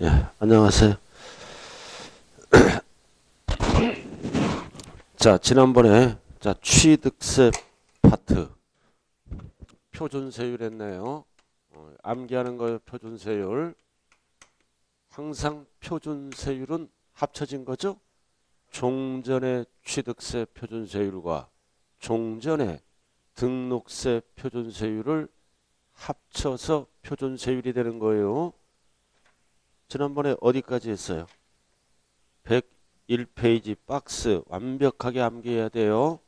예, 안녕하세요. 자, 지난번에 취득세 파트 표준세율 했네요. 암기하는 거예요. 표준세율. 항상 표준세율은 합쳐진 거죠. 종전의 취득세 표준세율과 종전의 등록세 표준세율을 합쳐서 표준세율이 되는 거예요. 지난번에 어디까지 했어요? 101페이지 박스 완벽하게 암기해야 돼요.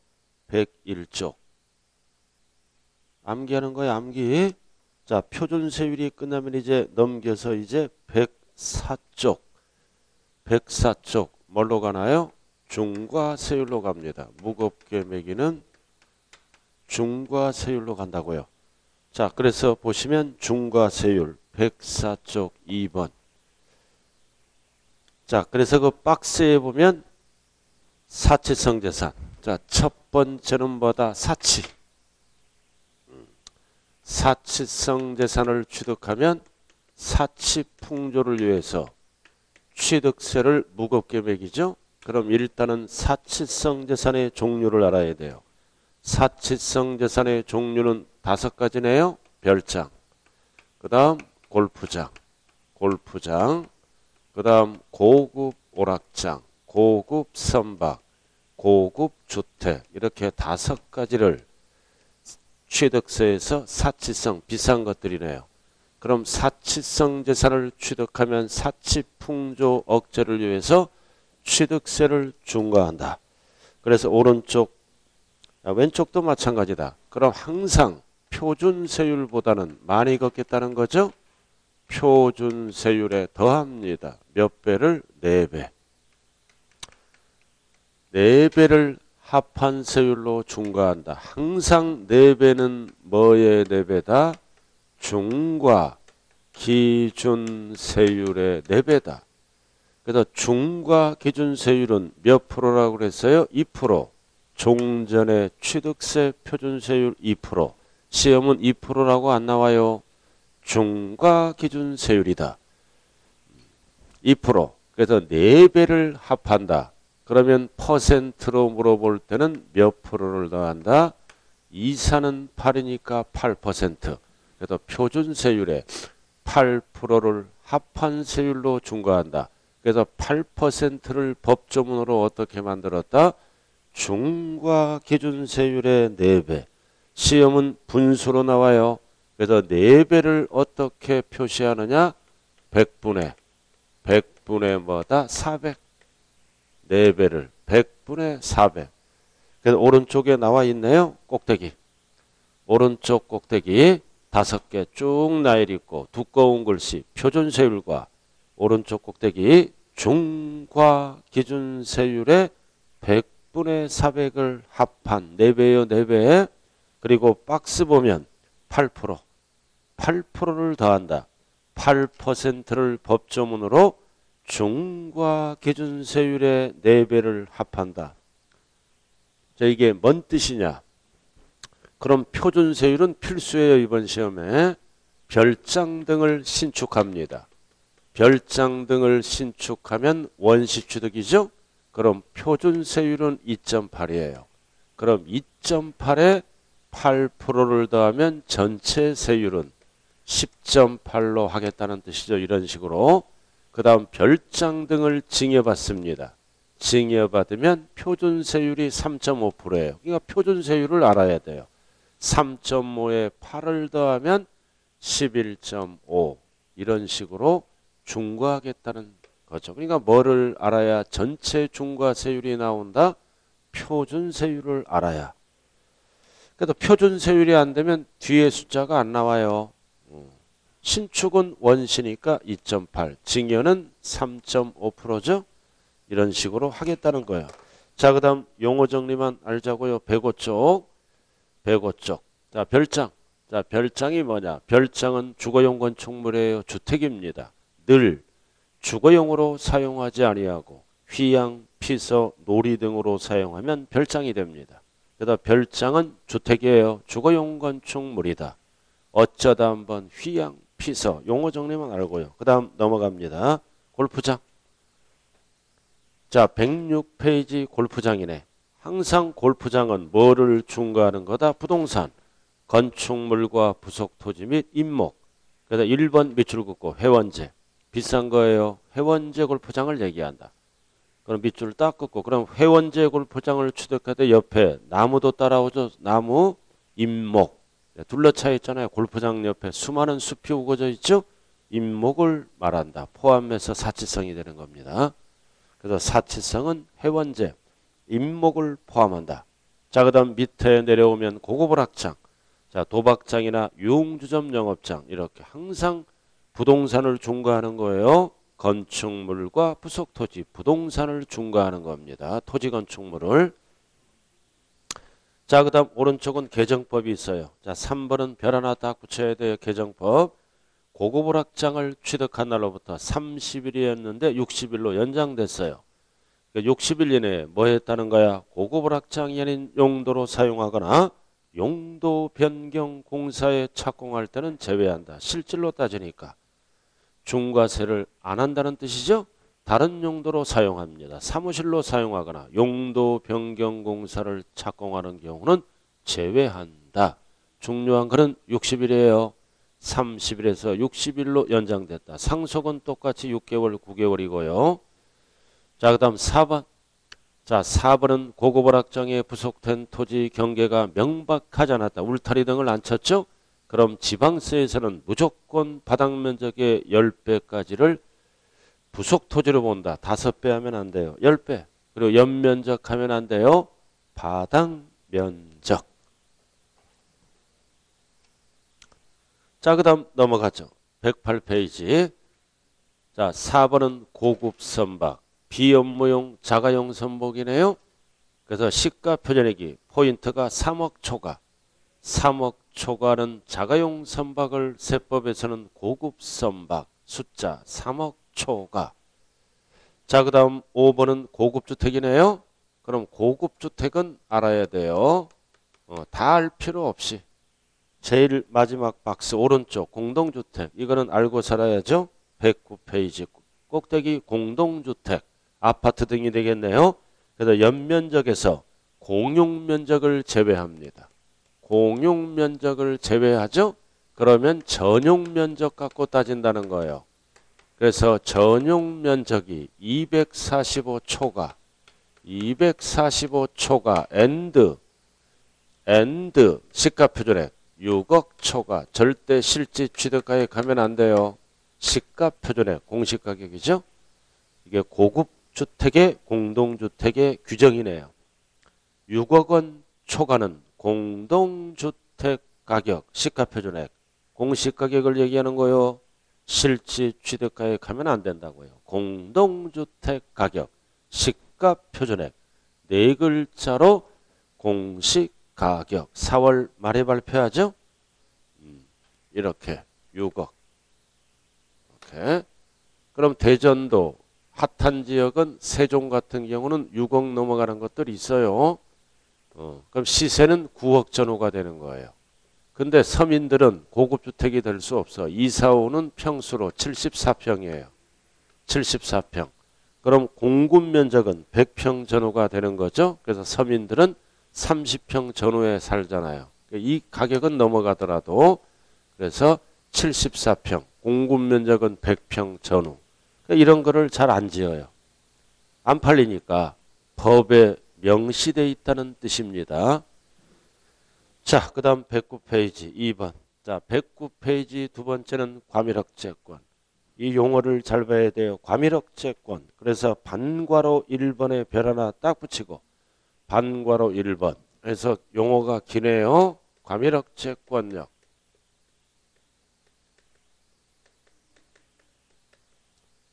101쪽. 암기하는 거야, 암기. 자, 표준세율이 끝나면 이제 넘겨서 이제 104쪽. 104쪽. 뭘로 가나요? 중과세율로 갑니다. 무겁게 매기는 중과세율로 간다고요. 자, 그래서 보시면 중과세율 104쪽 2번. 자, 그래서 그 박스에 보면 사치성 재산. 자, 첫 번째는 뭐다? 사치. 사치성 재산을 취득하면 사치 풍조를 위해서 취득세를 무겁게 매기죠. 그럼 일단은 사치성 재산의 종류를 알아야 돼요. 사치성 재산의 종류는 5가지네요. 별장, 그 다음 골프장, 그 다음 고급 오락장, 고급 선박, 고급 주택, 이렇게 5가지를 취득세에서 사치성, 비싼 것들이네요. 그럼 사치성 재산을 취득하면 사치풍조 억제를 위해서 취득세를 중과한다. 그래서 오른쪽, 왼쪽도 마찬가지다. 그럼 항상 표준세율보다는 많이 걷겠다는 거죠. 표준세율에 더합니다. 몇 배를? 4배. 4배를 합한 세율로 중과한다. 항상 4배는 뭐의 4배다? 중과 기준세율의 4배다. 그래서 중과 기준세율은 몇 프로라고 그랬어요? 2%. 종전의 취득세 표준세율 2%. 시험은 2%라고 안 나와요. 중과 기준세율이다. 2%. 그래서 4배를 합한다. 그러면 퍼센트로 물어볼 때는 몇 프로를 더한다? 2사는 8이니까 8%. 그래서 표준세율에 8%를 합한 세율로 중과한다. 그래서 8%를 법조문으로 어떻게 만들었다? 중과 기준세율의 4배. 시험은 분수로 나와요. 그래서 4배를 어떻게 표시하느냐? 100분의 뭐다? 400. 4배를 100분의 400. 그래서 오른쪽에 나와 있네요. 꼭대기. 오른쪽 꼭대기 5개 쭉 나열있고 두꺼운 글씨 표준세율과 오른쪽 꼭대기 중과 기준세율의 100분의 400을 합한 4배요. 4배. 그리고 박스 보면 8%. 8%를 더한다. 8%를 법조문으로 중과 기준세율의 4배를 합한다. 자, 이게 뭔 뜻이냐? 그럼 표준세율은 필수예요. 이번 시험에. 별장 등을 신축합니다. 별장 등을 신축하면 원시취득이죠? 그럼 표준세율은 2.8이에요. 그럼 2.8에 8%를 더하면 전체 세율은 10.8로 하겠다는 뜻이죠. 이런 식으로. 그 다음 별장 등을 증여받습니다. 증여받으면 표준세율이 3.5%예요. 그러니까 표준세율을 알아야 돼요. 3.5에 8을 더하면 11.5 이런 식으로 중과하겠다는 거죠. 그러니까 뭐를 알아야 전체 중과세율이 나온다? 표준세율을 알아야. 그래도 표준세율이 안 되면 뒤에 숫자가 안 나와요. 신축은 원시니까 2.8, 증여는 3.5%죠. 이런 식으로 하겠다는 거예요. 자, 그 다음 용어 정리만 알자고요. 105쪽. 105쪽. 자, 별장. 자, 별장이 뭐냐? 별장은 주거용 건축물이에요. 주택입니다. 늘 주거용으로 사용하지 아니하고 휘양, 피서, 놀이 등으로 사용하면 별장이 됩니다. 그래서 별장은 주택이에요. 주거용 건축물이다. 어쩌다 한번 휘양, 피서 용어 정리만 알고요. 그 다음 넘어갑니다. 골프장. 자, 106페이지 골프장이네. 항상 골프장은 뭐를 중과하는 거다? 부동산, 건축물과 부속 토지 및 임목. 그래서 1번 밑줄 긋고 회원제. 비싼 거예요. 회원제 골프장을 얘기한다. 그럼 밑줄 딱 긋고 그럼 회원제 골프장을 취득할 때 옆에 나무도 따라오죠. 나무, 임목. 둘러차 있잖아요. 골프장 옆에 수많은 숲이 우거져 있죠. 임목을 말한다. 포함해서 사치성이 되는 겁니다. 그래서 사치성은 회원제, 임목을 포함한다. 자, 그 다음 밑에 내려오면 고급 학장. 자, 도박장이나 유흥주점 영업장 이렇게 항상 부동산을 중과하는 거예요. 건축물과 부속 토지, 부동산을 중과하는 겁니다. 토지 건축물을. 자, 그 다음 오른쪽은 개정법이 있어요. 자, 3번은 별 하나 딱 붙여야 돼요. 개정법. 고급 오락장을 취득한 날로부터 30일이었는데 60일로 연장됐어요. 60일 이내에 뭐 했다는 거야? 고급 오락장이 아닌 용도로 사용하거나 용도 변경 공사에 착공할 때는 제외한다. 실질로 따지니까 중과세를 안 한다는 뜻이죠. 다른 용도로 사용합니다. 사무실로 사용하거나 용도 변경 공사를 착공하는 경우는 제외한다. 중요한 것은 60일이에요. 30일에서 60일로 연장됐다. 상속은 똑같이 6개월, 9개월이고요. 자, 그 다음 4번. 자, 4번은 고급 오락장에 부속된 토지 경계가 명박하지 않았다. 울타리 등을 안 쳤죠? 그럼 지방세에서는 무조건 바닥 면적의 10배까지를 부속 토지로 본다. 5배 하면 안 돼요. 10배. 그리고 연면적 하면 안 돼요. 바닥 면적. 자, 그 다음 넘어가죠. 108페이지. 자, 4번은 고급 선박. 비업무용 자가용 선박이네요. 그래서 시가 표준액이 포인트가 3억 초과. 3억 초과는 자가용 선박을 세법에서는 고급 선박. 숫자 3억 초과. 자, 그 다음 5번은 고급주택이네요. 그럼 고급주택은 알아야 돼요. 다 알 필요 없이. 제일 마지막 박스 오른쪽 공동주택. 이거는 알고 살아야죠. 109페이지 꼭대기 공동주택. 아파트 등이 되겠네요. 그래서 연면적에서 공용면적을 제외합니다. 공용면적을 제외하죠. 그러면 전용면적 갖고 따진다는 거예요. 그래서 전용면적이 245초가 245초가 엔드 시가표준액 6억 초과 절대 실질 취득가액 가면 안 돼요. 시가표준액 공시가격이죠. 이게 고급 주택의 공동주택의 규정이네요. 6억 원 초과는 공동주택 가격 시가표준액 공시가격을 얘기하는 거요. 실질 취득가액 하면 안 된다고요. 공동주택 가격 시가표준액 네 글자로 공시가격 4월 말에 발표하죠. 이렇게 6억. 이렇게. 그럼 대전도 핫한 지역은 세종 같은 경우는 6억 넘어가는 것들이 있어요. 그럼 시세는 9억 전후가 되는 거예요. 근데 서민들은 고급주택이 될 수 없어. 2, 4, 5는 평수로 74평이에요. 74평. 그럼 공급 면적은 100평 전후가 되는 거죠. 그래서 서민들은 30평 전후에 살잖아요. 이 가격은 넘어가더라도 그래서 74평. 공급 면적은 100평 전후. 이런 거를 잘 안 지어요. 안 팔리니까 법에 명시되어 있다는 뜻입니다. 자, 그 다음 109페이지 2번. 자, 109페이지 두 번째는 과밀억제권. 이 용어를 잘 봐야 돼요. 과밀억제권. 그래서 반괄호 1번에 별 하나 딱 붙이고 반괄호 1번. 그래서 용어가 기네요. 과밀억제권력.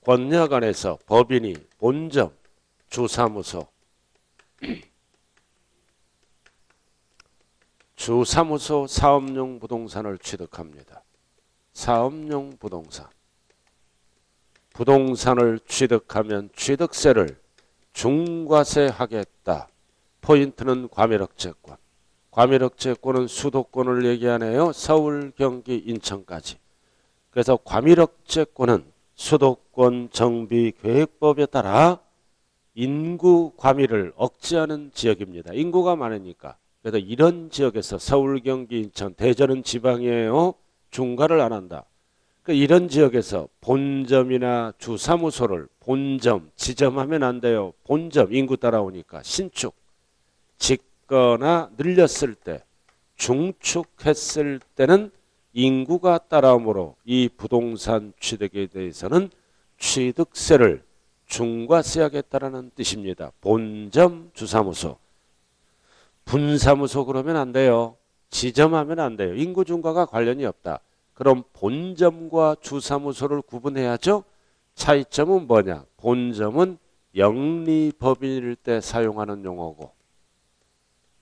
권역 안에서 법인이 본점, 주사무소, 주사무소 사업용 부동산을 취득합니다. 사업용 부동산. 부동산을 취득하면 취득세를 중과세하겠다. 포인트는 과밀억제권. 과밀억제권은 수도권을 얘기하네요. 서울, 경기, 인천까지. 그래서 과밀억제권은 수도권 정비계획법에 따라 인구 과밀을 억제하는 지역입니다. 인구가 많으니까. 그래서 이런 지역에서 서울, 경기, 인천, 대전은 지방이에요. 중과를 안 한다. 그러니까 이런 지역에서 본점이나 주사무소를 본점, 지점하면 안 돼요. 본점, 인구 따라오니까 신축, 짓거나 늘렸을 때, 중축했을 때는 인구가 따라오므로 이 부동산 취득에 대해서는 취득세를 중과세하겠다라는 뜻입니다. 본점, 주사무소. 분사무소 그러면 안 돼요. 지점하면 안 돼요. 인구 중과가 관련이 없다. 그럼 본점과 주사무소를 구분해야죠. 차이점은 뭐냐? 본점은 영리법인일 때 사용하는 용어고,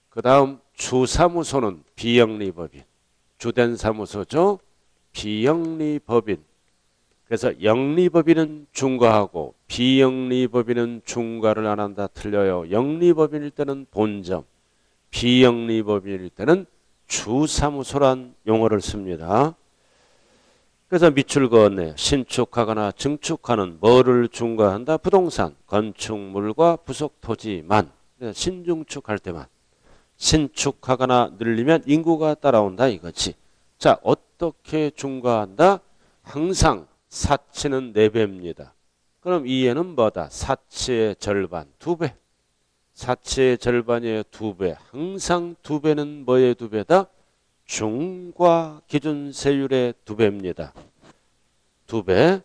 그 다음 주사무소는 비영리법인, 주된 사무소죠. 비영리법인. 그래서 영리법인은 중과하고 비영리법인은 중과를 안 한다. 틀려요. 영리법인일 때는 본점, 비영리법인일 때는 주사무소란 용어를 씁니다. 그래서 밑줄 그었네요. 신축하거나 증축하는 뭐를 중과한다? 부동산, 건축물과 부속 토지만. 신중축할 때만. 신축하거나 늘리면 인구가 따라온다 이거지. 자, 어떻게 중과한다? 항상 사치는 4배입니다. 그럼 이해는 뭐다? 사치의 절반 2배. 사치의 절반이에요. 2배. 항상 2배는 뭐의 2배다? 중과 기준세율의 2배입니다. 2배.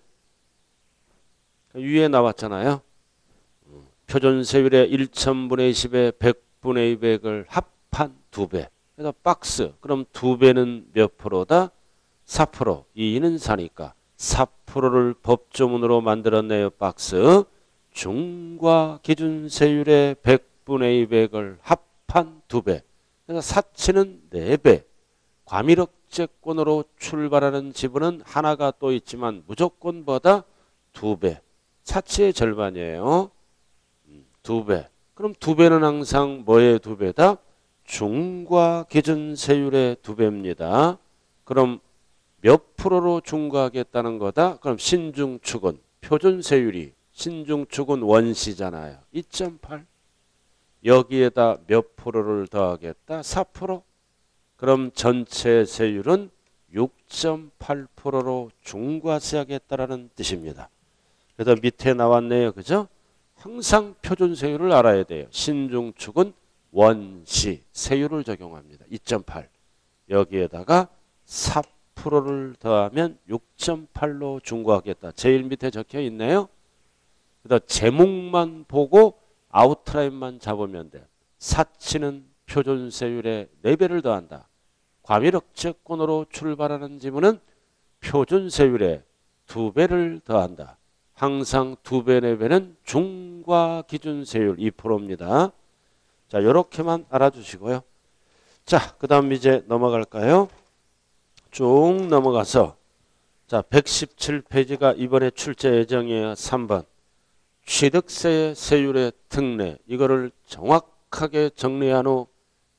위에 나왔잖아요. 표준세율의 1000분의 10에 100분의 200을 합한 2배. 그래서 박스. 그럼 2배는 몇 프로다? 4%. 2는 4니까 4%를 법조문으로 만들었네요. 박스. 중과 기준세율의 100분의 200을 합한 2배. 그래서 사치는 4배. 과밀억제권으로 출발하는 지분은 하나가 또 있지만 무조건보다 2배. 사치의 절반이에요. 2배. 그럼 2배는 항상 뭐의 2배다? 중과 기준세율의 2배입니다. 그럼 몇 프로로 중과하겠다는 거다? 그럼 신중축은 표준세율이, 신중축은 원시잖아요. 2.8. 여기에다 몇 프로를 더하겠다? 4%. 그럼 전체 세율은 6.8%로 중과세하겠다라는 뜻입니다. 그래서 밑에 나왔네요. 그죠? 항상 표준세율을 알아야 돼요. 신중축은 원시 세율을 적용합니다. 2.8. 여기에다가 4%를 더하면 6.8로 중과하겠다. 제일 밑에 적혀 있네요. 그래서 제목만 보고 아웃라인만 잡으면 돼. 사치는 표준세율의 4배를 더한다. 과밀억제권으로 출발하는 지분은 표준세율의 2배를 더한다. 항상 2배, 4배는 중과 기준세율 2%입니다. 자, 요렇게만 알아주시고요. 자, 그 다음 이제 넘어갈까요? 쭉 넘어가서 자, 117페이지가 이번에 출제 예정이에요. 3번. 취득세의 세율의 특례. 이거를 정확하게 정리한 후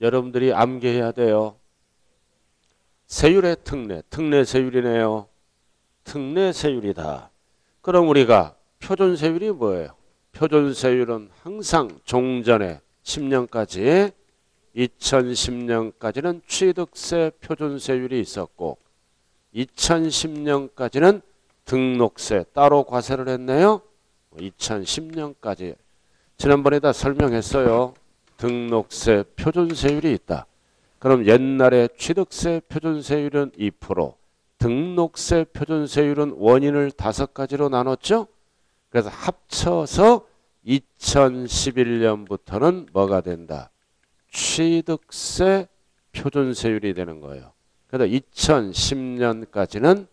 여러분들이 암기해야 돼요. 세율의 특례. 특례 세율이네요. 특례 세율이다. 그럼 우리가 표준세율이 뭐예요? 표준세율은 항상 종전에 10년까지 2010년까지는 취득세 표준세율이 있었고 2010년까지는 등록세 따로 과세를 했네요. 2010년까지 지난번에 다 설명했어요. 등록세 표준세율이 있다. 그럼 옛날에 취득세 표준세율은 2%, 등록세 표준세율은 원인을 5가지로 나눴죠. 그래서 합쳐서 2011년부터는 뭐가 된다? 취득세 표준세율이 되는 거예요. 그래서 2010년까지는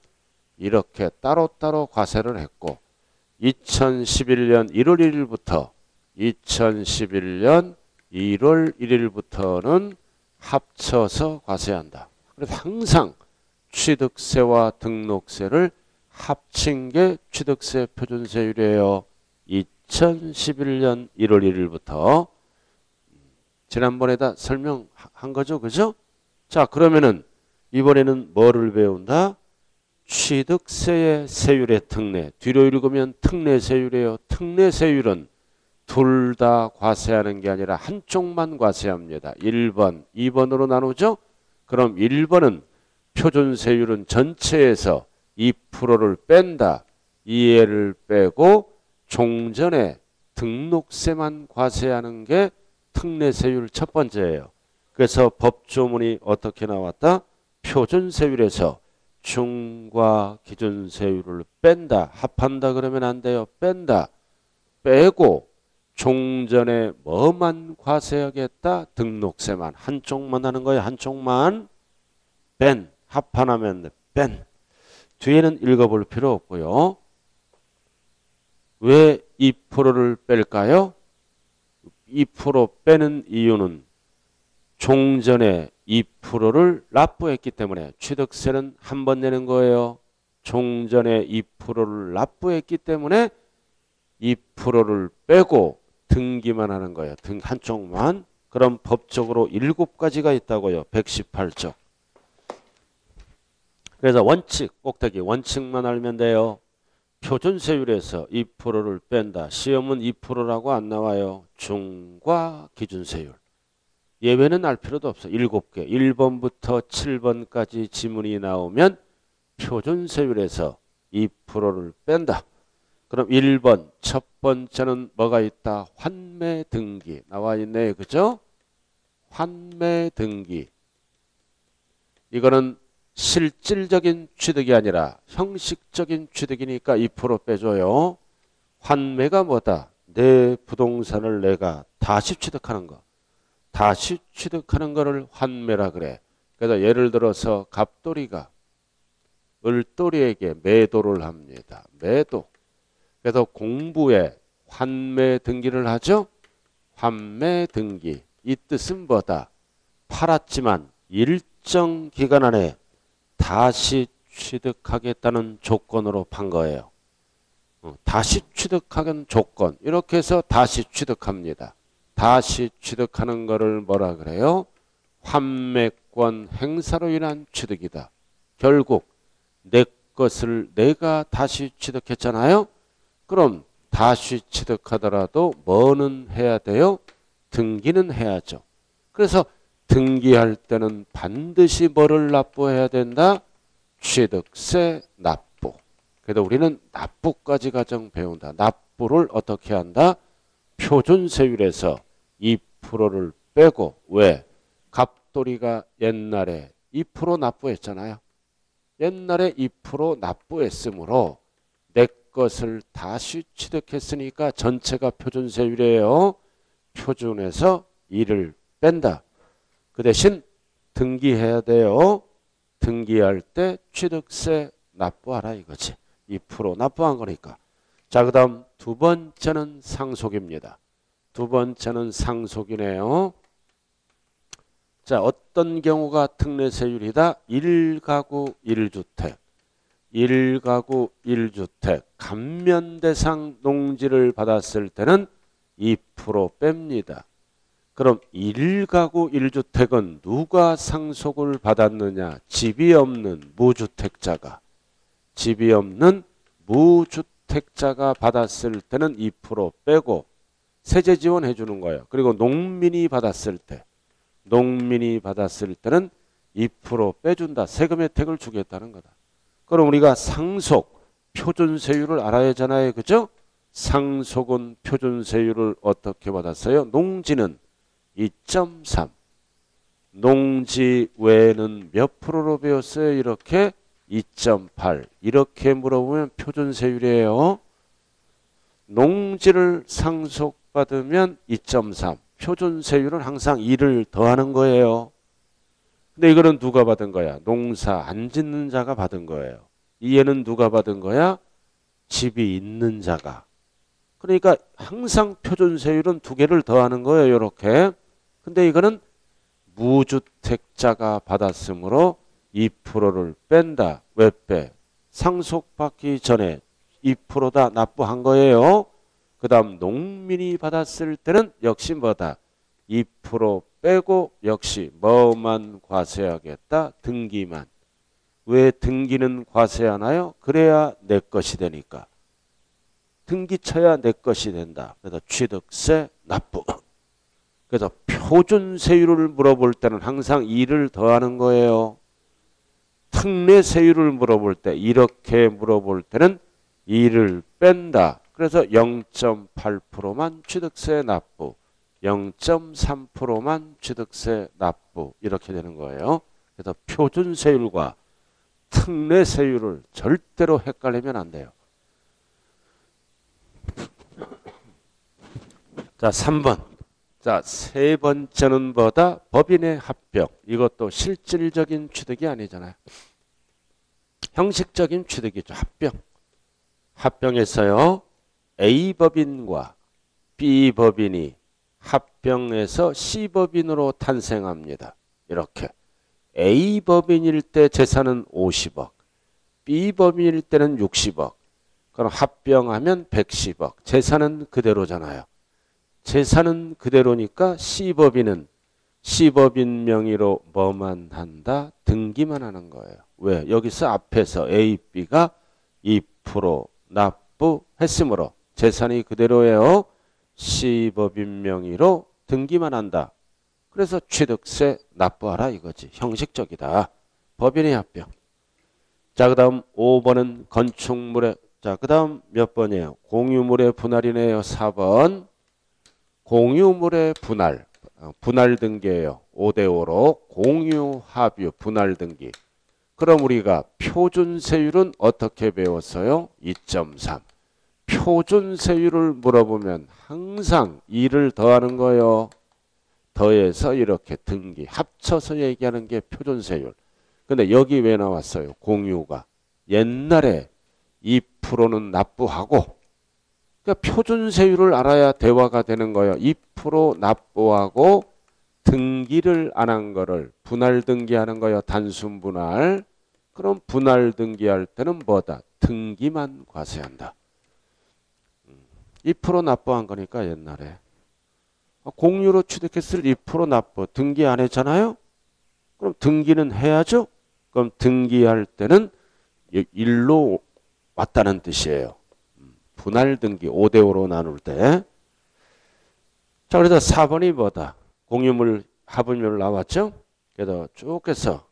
이렇게 따로따로 과세를 했고 2011년 1월 1일부터 2011년 1월 1일부터는 합쳐서 과세한다. 그래서 항상 취득세와 등록세를 합친 게 취득세 표준세율이에요. 2011년 1월 1일부터. 지난번에 다 설명한 거죠. 그죠? 자, 그러면은 이번에는 뭐를 배운다? 취득세의 세율의 특례. 뒤로 읽으면 특례세율이에요. 특례세율은 둘 다 과세하는 게 아니라 한쪽만 과세합니다. 1번, 2번으로 나누죠. 그럼 1번은 표준세율은 전체에서 2%를 뺀다. 이해를 빼고 종전에 등록세만 과세하는 게 특례세율 첫 번째예요. 그래서 법조문이 어떻게 나왔다? 표준세율에서 중과 기준세율을 뺀다. 합한다 그러면 안 돼요. 뺀다. 빼고 종전에 뭐만 과세하겠다? 등록세만. 한쪽만 하는 거예요. 한쪽만. 뺀. 합판하면 뺀. 뒤에는 읽어볼 필요 없고요. 왜 2%를 뺄까요? 2% 빼는 이유는 종전에 2%를 납부했기 때문에 취득세는 한 번 내는 거예요. 종전에 2%를 납부했기 때문에 2%를 빼고 등기만 하는 거예요. 등 한쪽만. 그럼 법적으로 7가지가 있다고요. 118조. 그래서 원칙, 꼭대기 원칙만 알면 돼요. 표준세율에서 2%를 뺀다. 시험은 2%라고 안 나와요. 중과 기준세율. 예외는 알 필요도 없어. 7개. 1번부터 7번까지 지문이 나오면 표준세율에서 2%를 뺀다. 그럼 1번 첫 번째는 뭐가 있다? 환매등기. 나와 있네. 그죠? 환매등기. 이거는 실질적인 취득이 아니라 형식적인 취득이니까 2% 빼줘요. 환매가 뭐다? 내 부동산을 내가 다시 취득하는 거. 다시 취득하는 거를 환매라 그래. 그래서 예를 들어서 갑돌이가 을돌이에게 매도를 합니다. 매도. 그래서 공부에 환매 등기를 하죠. 환매 등기. 이 뜻은 뭐다? 팔았지만 일정 기간 안에 다시 취득하겠다는 조건으로 판 거예요. 다시 취득하는 조건. 이렇게 해서 다시 취득합니다. 다시 취득하는 거를 뭐라 그래요? 환매권 행사로 인한 취득이다. 결국 내 것을 내가 다시 취득했잖아요. 그럼 다시 취득하더라도 뭐는 해야 돼요? 등기는 해야죠. 그래서 등기할 때는 반드시 뭐를 납부해야 된다? 취득세 납부. 그래도 우리는 납부까지 가정 배운다. 납부를 어떻게 한다? 표준세율에서 2%를 빼고. 왜? 갑돌이가 옛날에 2% 납부했잖아요. 옛날에 2% 납부했으므로 내 것을 다시 취득했으니까 전체가 표준세율이에요. 표준에서 2를 뺀다. 그 대신 등기해야 돼요. 등기할 때 취득세 납부하라 이거지. 2% 납부한 거니까. 자, 그 다음 두 번째는 상속입니다. 두 번째는 상속이네요. 자, 어떤 경우가 특례세율이다? 1가구 1주택. 1가구 1주택. 감면대상 농지를 받았을 때는 2% 뺍니다. 그럼 1가구 1주택은 누가 상속을 받았느냐? 집이 없는 무주택자가. 집이 없는 무주택자가 받았을 때는 2% 빼고 세제 지원해 주는 거예요. 그리고 농민이 받았을 때. 농민이 받았을 때는 2% 빼준다. 세금 혜택을 주겠다는 거다. 그럼 우리가 상속 표준세율을 알아야 하잖아요. 그죠? 상속은 표준세율을 어떻게 받았어요? 농지는 2.3. 농지 외에는 몇 프로로 배웠어요? 이렇게 2.8. 이렇게 물어보면 표준세율이에요. 농지를 상속받으면 2.3. 표준세율은 항상 2를 더하는 거예요. 근데 이거는 누가 받은 거야? 농사 안 짓는 자가 받은 거예요. 이해는 누가 받은 거야? 집이 있는 자가. 그러니까 항상 표준세율은 2개를 더하는 거예요. 이렇게. 근데 이거는 무주택자가 받았으므로 2%를 뺀다. 왜 빼? 상속받기 전에 2%다 납부한 거예요. 그 다음 농민이 받았을 때는 역시 뭐다? 2% 빼고 역시 뭐만 과세하겠다? 등기만. 왜 등기는 과세하나요? 그래야 내 것이 되니까. 등기 쳐야 내 것이 된다. 그래서 취득세 납부. 그래서 표준세율을 물어볼 때는 항상 2를 더하는 거예요. 특례세율을 물어볼 때 이렇게 물어볼 때는 2를 뺀다. 그래서 0.8%만 취득세 납부, 0.3%만 취득세 납부 이렇게 되는 거예요. 그래서 표준세율과 특례세율을 절대로 헷갈리면 안 돼요. 자, 3번. 자, 세 번째는 뭐다? 법인의 합병. 이것도 실질적인 취득이 아니잖아요. 형식적인 취득이죠. 합병. 합병에서요. A법인과 B법인이 합병해서 C법인으로 탄생합니다. 이렇게. A법인일 때 재산은 50억. B법인일 때는 60억. 그럼 합병하면 110억. 재산은 그대로잖아요. 재산은 그대로니까 C법인은 C법인 명의로 뭐만 한다? 등기만 하는 거예요. 왜? 여기서 앞에서 A, B가 2% 납부했으므로 재산이 그대로예요. C법인 명의로 등기만 한다. 그래서 취득세 납부하라 이거지. 형식적이다. 법인의 합병. 자, 그 다음 5번은 건축물의, 자, 그 다음 몇 번이에요? 공유물의 분할이네요. 4번. 공유물의 분할. 분할 등기예요. 5대5로 공유 합유 분할 등기. 그럼 우리가 표준세율은 어떻게 배웠어요? 2.3. 표준세율을 물어보면 항상 2를 더하는 거예요. 더해서 이렇게 등기. 합쳐서 얘기하는 게 표준세율. 근데 여기 왜 나왔어요? 공유가. 옛날에 2%는 납부하고 그러니까 표준세율을 알아야 대화가 되는 거예요. 2% 납부하고 등기를 안 한 거를 분할 등기하는 거예요. 단순 분할. 그럼 분할 등기할 때는 뭐다? 등기만 과세한다. 2% 납부한 거니까 옛날에. 공유로 취득했을 2% 납부. 등기 안 했잖아요? 그럼 등기는 해야죠? 그럼 등기할 때는 일로 왔다는 뜻이에요. 분할 등기 5대5로 나눌 때. 자, 그래서 4번이 뭐다? 공유물 합의물 나왔죠? 그래서 쭉 해서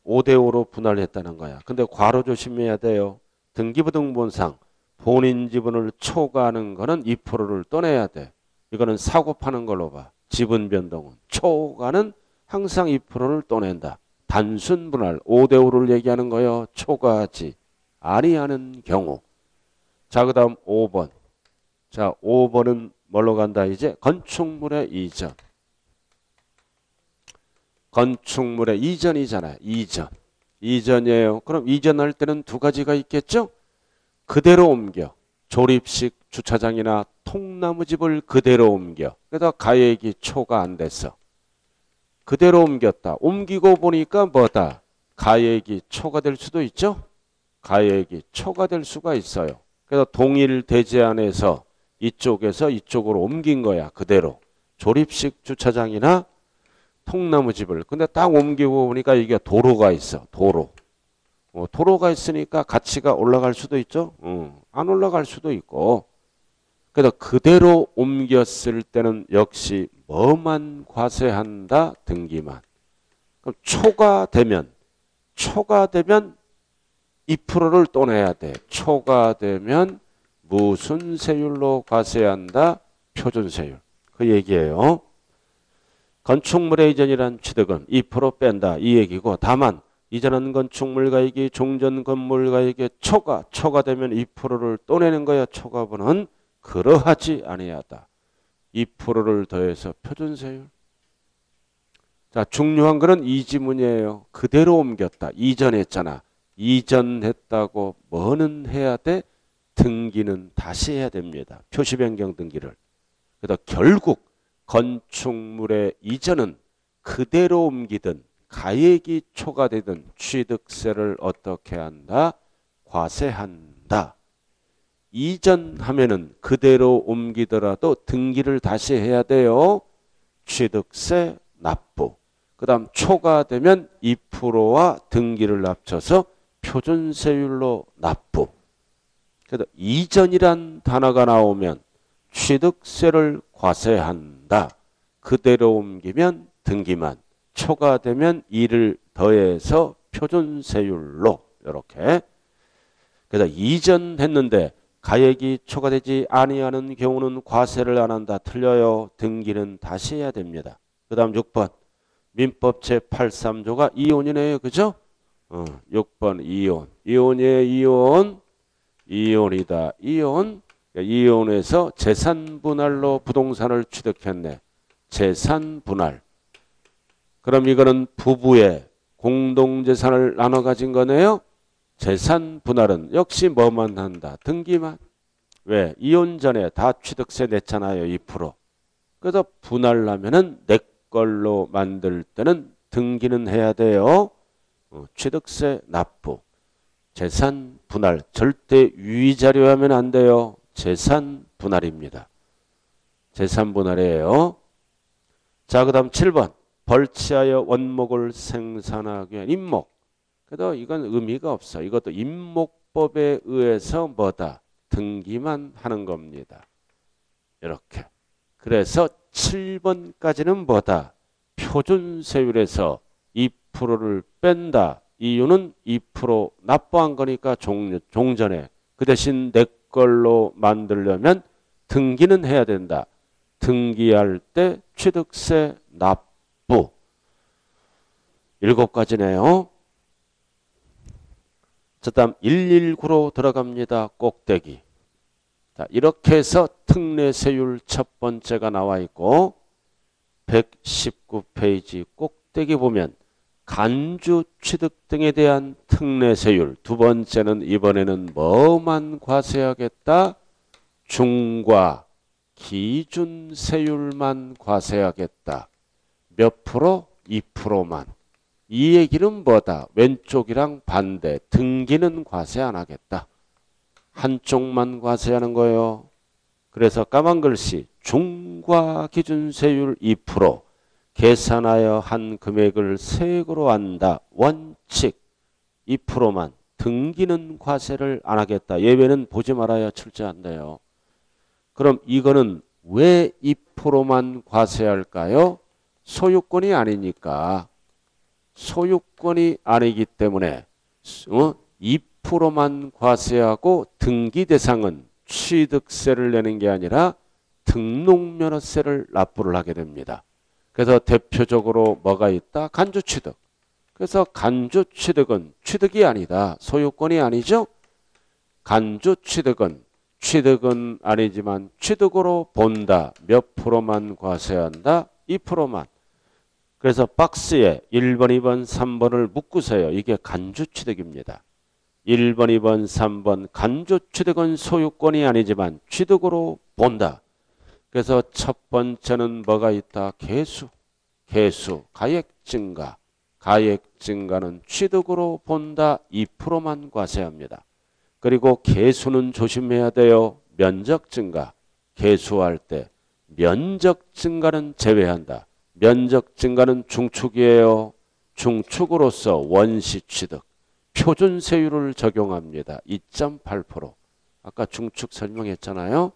5대5로 분할했다는 거야. 근데 괄호 조심해야 돼요. 등기부등본상 본인 지분을 초과하는 거는 2%를 떠내야 돼. 이거는 사고 파는 걸로 봐. 지분 변동은. 초과는 항상 2%를 떠낸다. 단순 분할 5대5를 얘기하는 거예요. 초과하지 아니하는 경우. 자, 그 다음 5번. 자, 5번은 뭘로 간다 이제? 건축물의 이전. 건축물의 이전이잖아요. 이전. 이전이에요. 그럼 이전할 때는 두 가지가 있겠죠? 그대로 옮겨. 조립식 주차장이나 통나무집을 그대로 옮겨. 그래서 가액이 초과 안 됐어. 그대로 옮겼다. 옮기고 보니까 뭐다? 가액이 초과될 수도 있죠? 가액이 초과될 수가 있어요. 그래서 동일 대지 안에서 이쪽에서 이쪽으로 옮긴 거야. 그대로. 조립식 주차장이나 통나무집을. 근데 딱 옮기고 보니까 이게 도로가 있어. 도로. 도로가 있으니까 가치가 올라갈 수도 있죠. 안 올라갈 수도 있고. 그래서 그대로 옮겼을 때는 역시 뭐만 과세한다? 등기만. 그럼 초과되면 2%를 또 내야 돼. 초과되면 무슨 세율로 과세한다? 표준세율. 그 얘기예요. 건축물의 이전이란 취득은 2% 뺀다. 이 얘기고 다만 이전한 건축물 가액이 종전 건물 가액에 초과되면 2%를 또 내는 거야. 초과분은 그러하지 아니하다. 2%를 더해서 표준세율. 자, 중요한 거는 이 지문이에요. 그대로 옮겼다. 이전했잖아. 이전했다고 뭐는 해야 돼? 등기는 다시 해야 됩니다. 표시 변경 등기를. 그래서 결국 건축물의 이전은 그대로 옮기든 가액이 초과되든 취득세를 어떻게 한다? 과세한다. 이전하면은 그대로 옮기더라도 등기를 다시 해야 돼요. 취득세 납부. 그 다음 초가 되면 2%와 등기를 합쳐서 표준세율로 납부. 그래서 이전이란 단어가 나오면 취득세를 과세한다. 그대로 옮기면 등기만. 초가 되면 2를 더해서 표준세율로 이렇게. 그래서 이전했는데 가액이 초과되지 아니하는 경우는 과세를 안 한다. 틀려요. 등기는 다시 해야 됩니다. 그 다음 6번. 민법 제83조가 이혼이네요. 그죠? 6번 이혼. 이혼이에요. 이혼. 이혼이다. 이혼. 이혼해서 재산분할로 부동산을 취득했네. 재산분할. 그럼 이거는 부부의 공동재산을 나눠 가진 거네요. 재산분할은 역시 뭐만 한다? 등기만. 왜? 이혼 전에 다 취득세 냈잖아요. 2%. 그래서 분할하면은 내 걸로 만들 때는 등기는 해야 돼요. 취득세 납부. 재산 분할. 절대 유의자료 하면 안 돼요. 재산 분할입니다. 재산 분할이에요. 자, 그 다음 7번. 벌치하여 원목을 생산하기 위한 임목. 그래도 이건 의미가 없어. 이것도 임목법에 의해서 뭐다? 등기만 하는 겁니다. 이렇게. 그래서 7번까지는 뭐다? 표준세율에서 2%를 뺀다. 이유는 2% 납부한 거니까 종전에. 그 대신 내 걸로 만들려면 등기는 해야 된다. 등기할 때 취득세 납부. 7가지네요. 그 다음 119로 들어갑니다. 꼭대기. 자, 이렇게 해서 특례세율 첫 번째가 나와 있고 119페이지 꼭대기 보면 간주 취득 등에 대한 특례세율. 두 번째는 이번에는 뭐만 과세하겠다? 중과 기준세율만 과세하겠다. 몇 프로? 2%만. 이 얘기는 뭐다? 왼쪽이랑 반대. 등기는 과세 안 하겠다. 한쪽만 과세하는 거예요. 그래서 까만 글씨 중과 기준세율 2% 계산하여 한 금액을 세액으로 한다. 원칙 2%만. 등기는 과세를 안 하겠다. 예외는 보지 말아야 출제한대요. 그럼 이거는 왜 2%만 과세할까요? 소유권이 아니니까. 소유권이 아니기 때문에 2%만 과세하고 등기 대상은 취득세를 내는 게 아니라 등록면허세를 납부를 하게 됩니다. 그래서 대표적으로 뭐가 있다? 간주취득. 그래서 간주취득은 취득이 아니다. 소유권이 아니죠? 간주취득은 취득은 아니지만 취득으로 본다. 몇 프로만 과세한다? 2%만. 그래서 박스에 1번, 2번, 3번을 묶으세요. 이게 간주취득입니다. 1번, 2번, 3번 간주취득은 소유권이 아니지만 취득으로 본다. 그래서 첫 번째는 뭐가 있다? 개수. 개수. 가액 증가. 가액 증가는 취득으로 본다. 2%만 과세합니다. 그리고 개수는 조심해야 돼요. 면적 증가. 개수할 때 면적 증가는 제외한다. 면적 증가는 중축이에요. 중축으로서 원시 취득. 표준세율을 적용합니다. 2.8%. 아까 중축 설명했잖아요.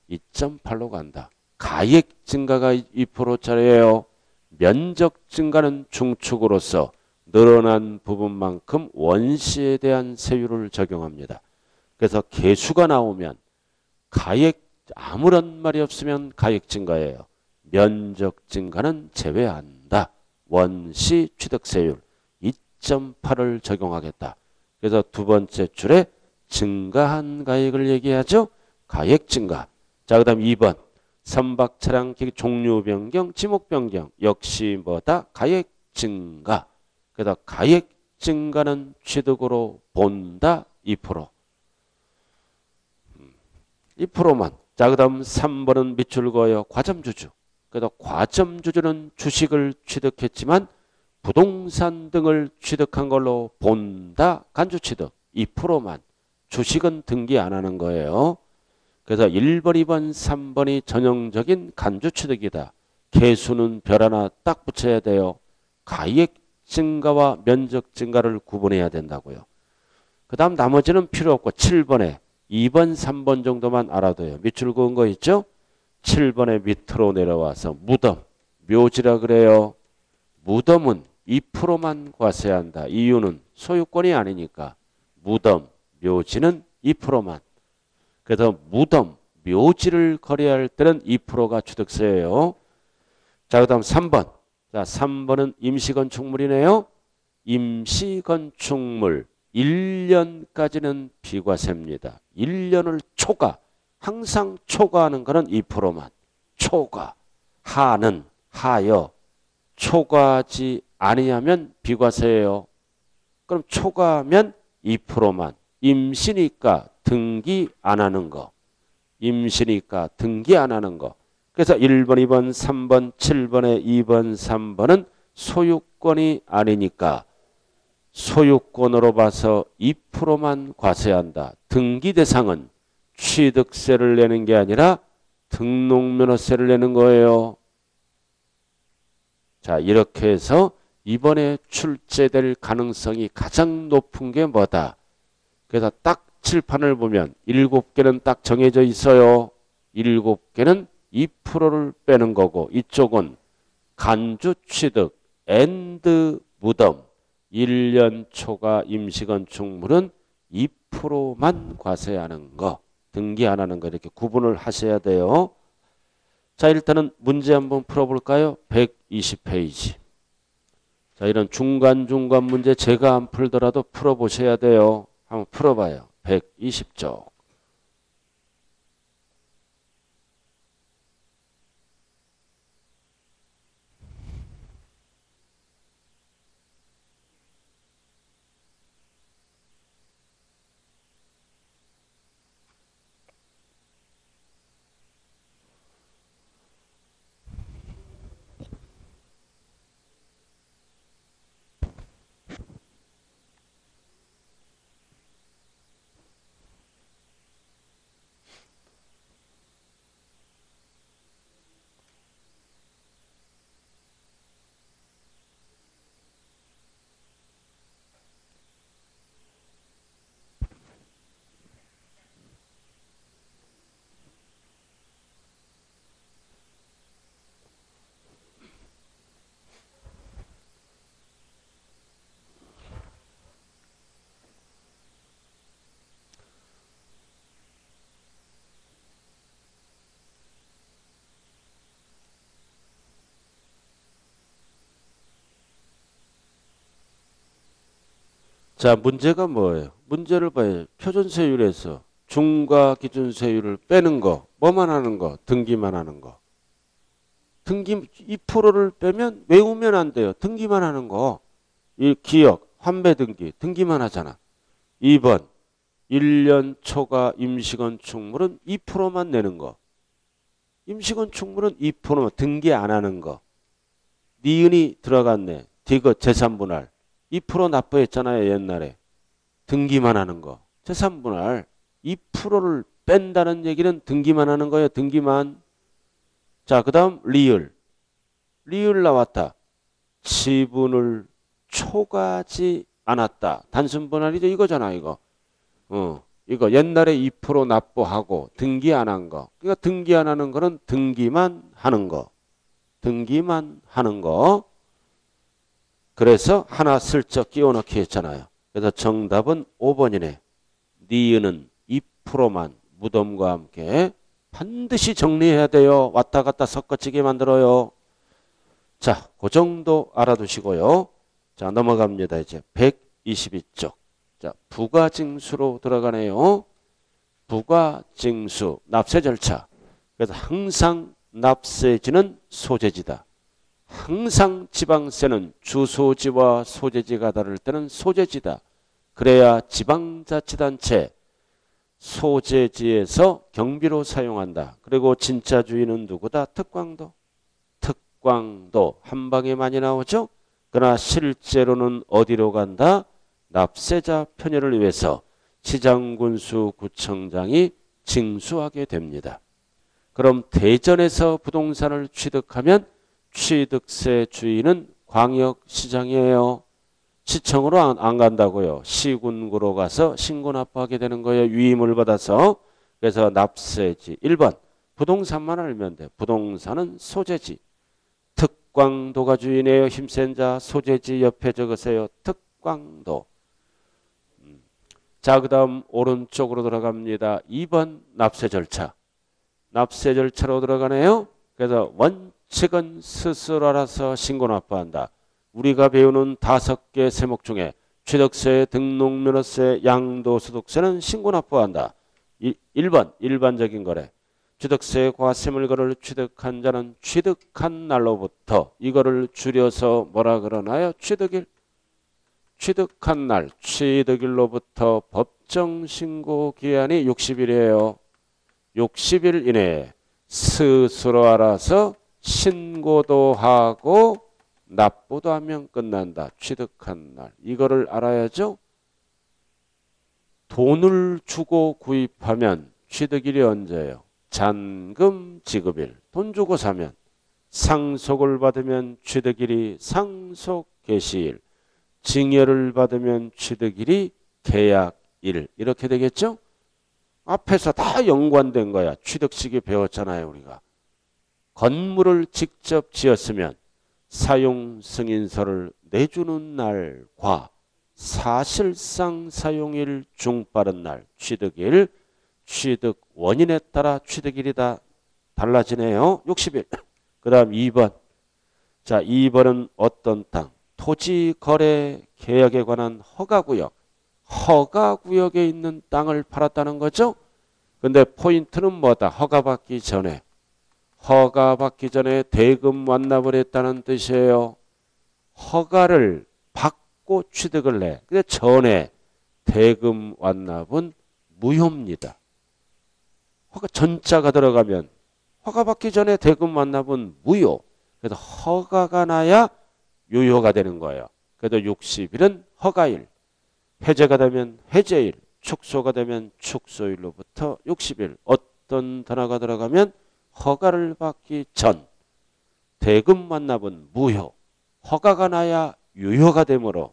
2.8로 간다. 가액 증가가 2%짜리예요. 면적 증가는 중축으로서 늘어난 부분만큼 원시에 대한 세율을 적용합니다. 그래서 개수가 나오면 가액 아무런 말이 없으면 가액 증가예요. 면적 증가는 제외한다. 원시 취득세율 2.8을 적용하겠다. 그래서 두 번째 줄에 증가한 가액을 얘기하죠. 가액 증가. 자, 그 다음 2번. 선박 차량 종류 변경, 지목 변경. 역시 뭐다? 가액 증가. 그래서 가액 증가는 취득으로 본다. 2%. 2%만. 자, 그 다음 3번은 밑줄 그어요. 과점주주. 그래서 과점주주는 주식을 취득했지만 부동산 등을 취득한 걸로 본다. 간주취득 2%만. 주식은 등기 안 하는 거예요. 그래서 1번, 2번, 3번이 전형적인 간주취득이다. 개수는 별 하나 딱 붙여야 돼요. 가액 증가와 면적 증가를 구분해야 된다고요. 그 다음 나머지는 필요 없고 7번에 2번, 3번 정도만 알아둬요. 밑줄 그은 거 있죠? 7번에 밑으로 내려와서 무덤, 묘지라 그래요. 무덤은 2%만 과세한다. 이유는 소유권이 아니니까. 무덤, 묘지는 2%만. 그래서 무덤, 묘지를 거래할 때는 2%가 취득세예요. 자, 그 다음 3번. 자, 3번은 임시건축물이네요. 임시건축물 1년까지는 비과세입니다. 1년을 초과, 항상 초과하는 거는 2%만. 초과, 하는, 하여, 초과하지 아니하면 비과세예요. 그럼 초과하면 2%만. 임시니까 등기 안 하는 거. 임시니까 등기 안 하는 거. 그래서 1번, 2번, 3번, 7번에 2번, 3번은 소유권이 아니니까 소유권으로 봐서 2%만 과세한다. 등기 대상은 취득세를 내는 게 아니라 등록면허세를 내는 거예요. 자, 이렇게 해서 이번에 출제될 가능성이 가장 높은 게 뭐다? 그래서 딱 칠판을 보면 7개는 딱 정해져 있어요. 7개는 2%를 빼는 거고 이쪽은 간주 취득, 앤드 무덤, 1년 초과 임시건축물은 2%만 과세하는 거, 등기 안 하는 거 이렇게 구분을 하셔야 돼요. 자, 일단은 문제 한번 풀어볼까요? 120페이지. 자, 이런 중간중간 문제 제가 안 풀더라도 풀어보셔야 돼요. 한번 풀어봐요. 120쪽. 자, 문제가 뭐예요? 문제를 봐요. 표준세율에서 중과 기준세율을 빼는 거, 뭐만 하는 거? 등기만 하는 거. 등기 2%를 빼면 외우면 안 돼요. 등기만 하는 거. 이 기억, 환매 등기, 등기만 하잖아. 2번, 1년 초과 임시건축물은 2%만 내는 거. 임시건축물은 2%만 등기 안 하는 거. 니은이 들어갔네. 디귿 재산분할. 2% 납부했잖아요. 옛날에. 등기만 하는 거. 재산분할 2%를 뺀다는 얘기는 등기만 하는 거예요. 등기만. 자, 그 다음 리을. 리을 나왔다. 지분을 초과하지 않았다. 단순분할이죠. 이거잖아. 이거. 이거 옛날에 2% 납부하고 등기 안 한 거. 그러니까 등기 안 하는 거는 등기만 하는 거. 등기만 하는 거. 그래서 하나 슬쩍 끼워 넣기 했잖아요. 그래서 정답은 5번이네. 니은은 2%만 무덤과 함께 반드시 정리해야 돼요. 왔다 갔다 섞어치게 만들어요. 자, 그 정도 알아두시고요. 자, 넘어갑니다. 이제 122쪽. 자, 부가징수로 들어가네요. 부가징수, 납세 절차. 그래서 항상 납세지는 소재지다. 항상 지방세는 주소지와 소재지가 다를 때는 소재지다. 그래야 지방자치단체 소재지에서 경비로 사용한다. 그리고 진짜 주인은 누구다? 특광도. 특광도 한 방에 많이 나오죠. 그러나 실제로는 어디로 간다? 납세자 편의를 위해서 시장군수 구청장이 징수하게 됩니다. 그럼 대전에서 부동산을 취득하면 취득세 주인은 광역시장이에요. 시청으로 안 간다고요. 시군구로 가서 신고 납부하게 되는 거예요. 위임을 받아서. 그래서 납세지. 1번 부동산만 알면 돼. 부동산은 소재지. 특광도가 주인이에요. 힘센 자. 소재지 옆에 적으세요. 특광도. 자, 그 다음 오른쪽으로 들어갑니다. 2번 납세 절차. 납세 절차로 들어가네요. 그래서 원칙은 스스로 알아서 신고 납부한다. 우리가 배우는 5개 세목 중에 취득세, 등록면허세, 양도소득세는 신고 납부한다. 1번 일반적인 거래. 취득세 과세물건을 취득한 자는 취득한 날로부터, 이거를 줄여서 뭐라 그러나요? 취득일. 취득한 날, 취득일로부터 법정 신고 기한이 60일이에요. 60일 이내에 스스로 알아서 신고도 하고 납부도 하면 끝난다. 취득한 날. 이거를 알아야죠. 돈을 주고 구입하면 취득일이 언제예요? 잔금 지급일. 돈 주고 사면. 상속을 받으면 취득일이 상속 개시일. 증여를 받으면 취득일이 계약일. 이렇게 되겠죠? 앞에서 다 연관된 거야. 취득식이 배웠잖아요, 우리가. 건물을 직접 지었으면 사용 승인서를 내주는 날과 사실상 사용일 중 빠른 날, 취득일, 취득 원인에 따라 취득일이 다 달라지네요. 60일. 그 다음 2번. 자, 2번은 어떤 땅? 토지 거래 계약에 관한 허가구역. 허가구역에 있는 땅을 팔았다는 거죠. 근데 포인트는 뭐다? 허가받기 전에. 허가받기 전에 대금 완납을 했다는 뜻이에요. 허가를 받고 취득을 해. 근데 전에 대금 완납은 무효입니다. 허가 전자가 들어가면 허가받기 전에 대금 완납은 무효. 그래서 허가가 나야 유효가 되는 거예요. 그래도 60일은 허가일. 해제가 되면 해제일. 축소가 되면 축소일로부터 60일. 어떤 단어가 들어가면 허가를 받기 전. 대금 완납은 무효. 허가가 나야 유효가 되므로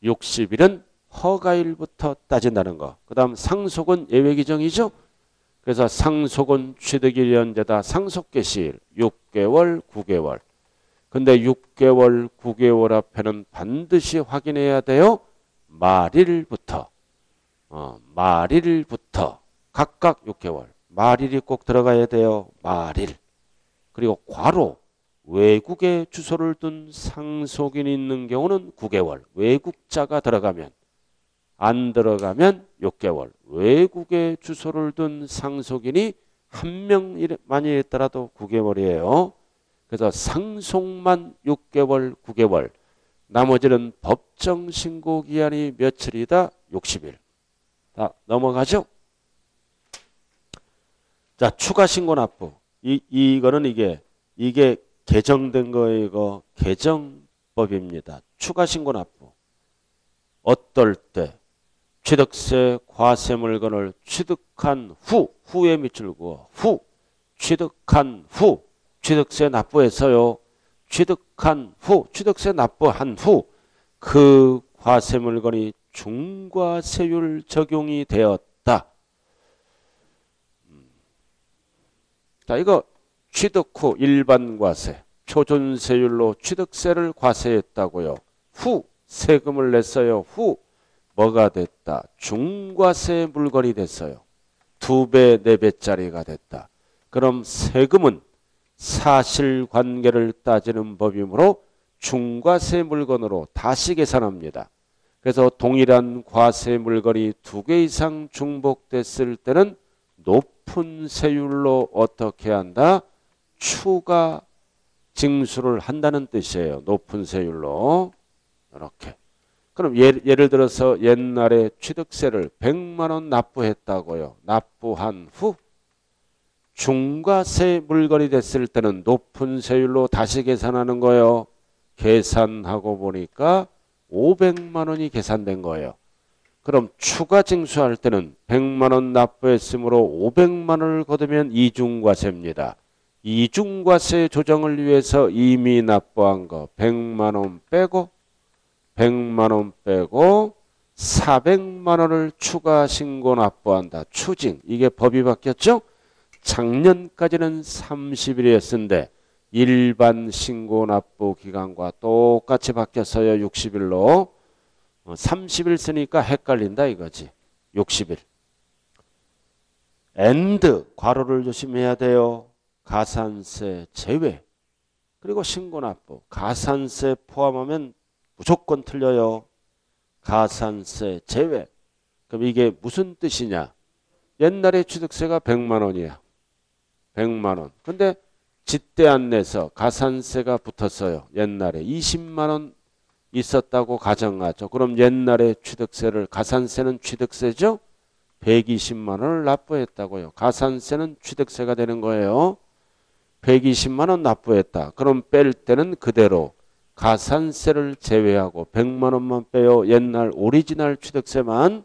60일은 허가일부터 따진다는 거. 그 다음 상속은 예외 규정이죠. 그래서 상속은 취득일 연재다. 상속 개시일 6개월, 9개월. 근데 6개월, 9개월 앞에는 반드시 확인해야 돼요. 말일부터. 말일부터 각각 6개월. 말일이 꼭 들어가야 돼요. 말일. 그리고 괄호. 외국에 주소를 둔 상속인이 있는 경우는 9개월. 외국자가 들어가면. 안 들어가면 6개월. 외국에 주소를 둔 상속인이 한 명만이 있더라도 9개월이에요. 그래서 상속만 6개월, 9개월. 나머지는 법정 신고 기한이 며칠이다? 60일. 자, 넘어가죠? 자, 추가 신고 납부. 이거는 이게 개정된 거예요. 이거 개정법입니다. 추가 신고 납부. 어떨 때 취득세 과세 물건을 취득한 후에 밑줄 그어 취득한 후 취득세 납부했어요. 취득한 후 취득세 납부한 후 그 과세 물건이 중과세율 적용이 되었다. 자, 이거 취득 후 일반 과세 표준세율로 취득세를 과세했다고요. 후 세금을 냈어요. 후 뭐가 됐다? 중과세 물건이 됐어요. 2배, 4배짜리가 됐다. 그럼 세금은 사실관계를 따지는 법이므로 중과세 물건으로 다시 계산합니다. 그래서 동일한 과세 물건이 2개 이상 중복됐을 때는 높은 세율로 어떻게 한다? 추가 징수를 한다는 뜻이에요. 높은 세율로. 이렇게. 그럼 예를 들어서 옛날에 취득세를 100만 원 납부했다고요. 납부한 후 중과세 물건이 됐을 때는 높은 세율로 다시 계산하는 거예요. 계산하고 보니까 500만 원이 계산된 거예요. 그럼 추가 징수할 때는 100만 원 납부했으므로 500만 원을 거두면 이중과세입니다. 이중과세 조정을 위해서 이미 납부한 거 100만 원 빼고 100만 원 빼고 400만 원을 추가 신고 납부한다. 추징. 이게 법이 바뀌었죠? 작년까지는 30일이었는데 일반 신고 납부 기간과 똑같이 바뀌었어요. 60일로. 30일 쓰니까 헷갈린다 이거지. 60일. and 괄호를 조심해야 돼요. 가산세 제외. 그리고 신고 납부. 가산세 포함하면 무조건 틀려요. 가산세 제외. 그럼 이게 무슨 뜻이냐? 옛날에 취득세가 100만 원이야. 100만 원. 근데 짓대 안 내서 가산세가 붙었어요. 옛날에 20만 원 있었다고 가정하죠. 그럼 옛날에 취득세를 가산세는 취득세죠. 120만 원을 납부했다고요. 가산세는 취득세가 되는 거예요. 120만 원 납부했다. 그럼 뺄 때는 그대로 가산세를 제외하고 100만 원만 빼요. 옛날 오리지널 취득세만.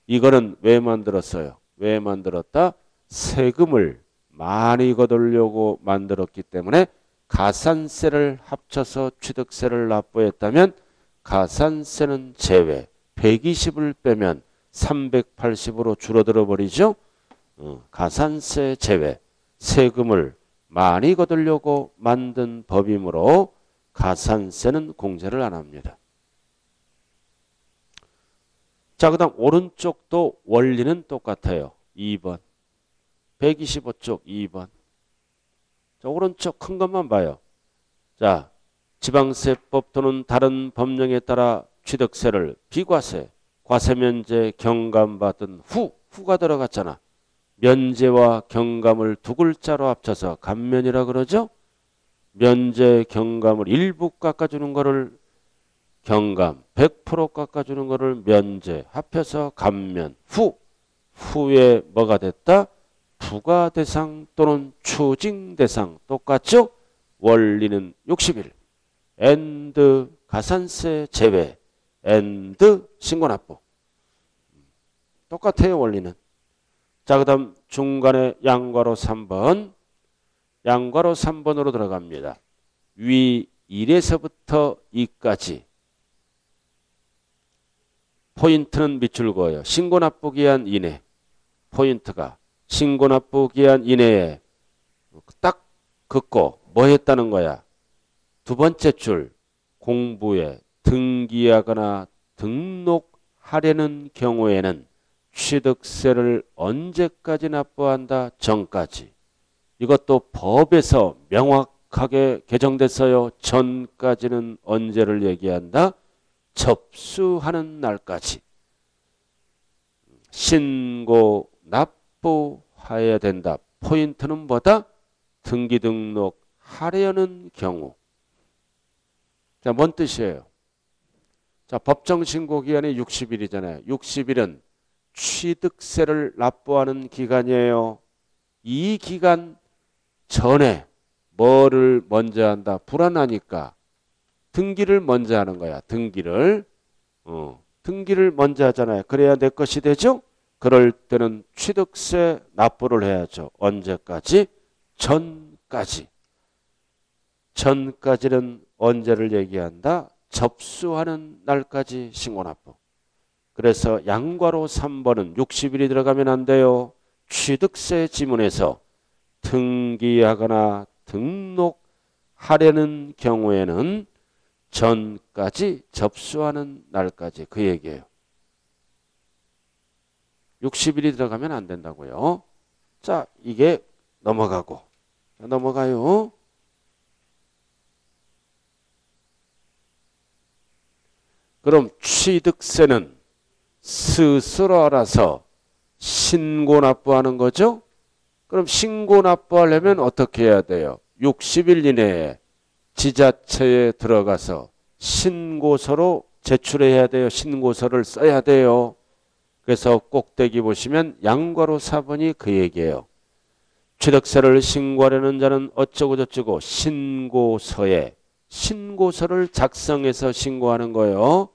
이거는 왜 만들었어요? 왜 만들었다? 세금을 많이 거두려고 만들었기 때문에 가산세를 합쳐서 취득세를 납부했다면 가산세는 제외. 120을 빼면 380으로 줄어들어 버리죠. 가산세 제외. 세금을 많이 거두려고 만든 법이므로 가산세는 공제를 안 합니다. 자, 그 다음 오른쪽도 원리는 똑같아요. 2번. 125쪽 2번. 자, 오른쪽 큰 것만 봐요. 자, 지방세법 또는 다른 법령에 따라 취득세를 비과세, 과세면제 경감받은 후가 들어갔잖아. 면제와 경감을 두 글자로 합쳐서 감면이라 그러죠. 면제 경감을 일부 깎아주는 거를 경감, 100% 깎아주는 거를 면제, 합해서 감면, 후에 뭐가 됐다? 부과대상 또는 추징대상. 똑같죠? 원리는 60일. and 가산세 제외, and 신고납부. 똑같아요. 원리는. 자, 그 다음 중간에 양괄호 3번. 양괄호 3번으로 들어갑니다. 위 1에서부터 2까지. 포인트는 밑줄 그어요. 신고납부기한 이내. 포인트가 신고납부기한 이내에 딱 긋고 뭐 했다는 거야? 두 번째 줄 공부에 등기하거나 등록하려는 경우에는 취득세를 언제까지 납부한다? 전까지. 이것도 법에서 명확하게 개정됐어요. 전까지는 언제를 얘기한다? 접수하는 날까지. 신고 납부해야 된다. 포인트는 뭐다? 등기 등록하려는 경우. 자, 뭔 뜻이에요? 자, 법정 신고 기간이 60일이잖아요. 60일은 취득세를 납부하는 기간이에요. 이 기간 전에 뭐를 먼저 한다? 불안하니까 등기를 먼저 하는 거야. 등기를 먼저 하잖아요. 그래야 내 것이 되죠. 그럴 때는 취득세 납부를 해야죠. 언제까지? 전까지. 전까지는 언제를 얘기한다? 접수하는 날까지 신고납부. 그래서 양괄호 3번은 60일이 들어가면 안 돼요. 취득세 지문에서 등기하거나 등록하려는 경우에는 전까지 접수하는 날까지 그 얘기예요. 60일이 들어가면 안 된다고요. 자, 이게 넘어가고. 넘어가요. 그럼 취득세는 스스로 알아서 신고 납부하는 거죠. 그럼 신고 납부하려면 어떻게 해야 돼요? 60일 이내에 지자체에 들어가서 신고서로 제출해야 돼요. 신고서를 써야 돼요. 그래서 꼭대기 보시면 양괄호 4번이 그 얘기예요. 취득세를 신고하려는 자는 어쩌고저쩌고 신고서에 신고서를 작성해서 신고하는 거예요.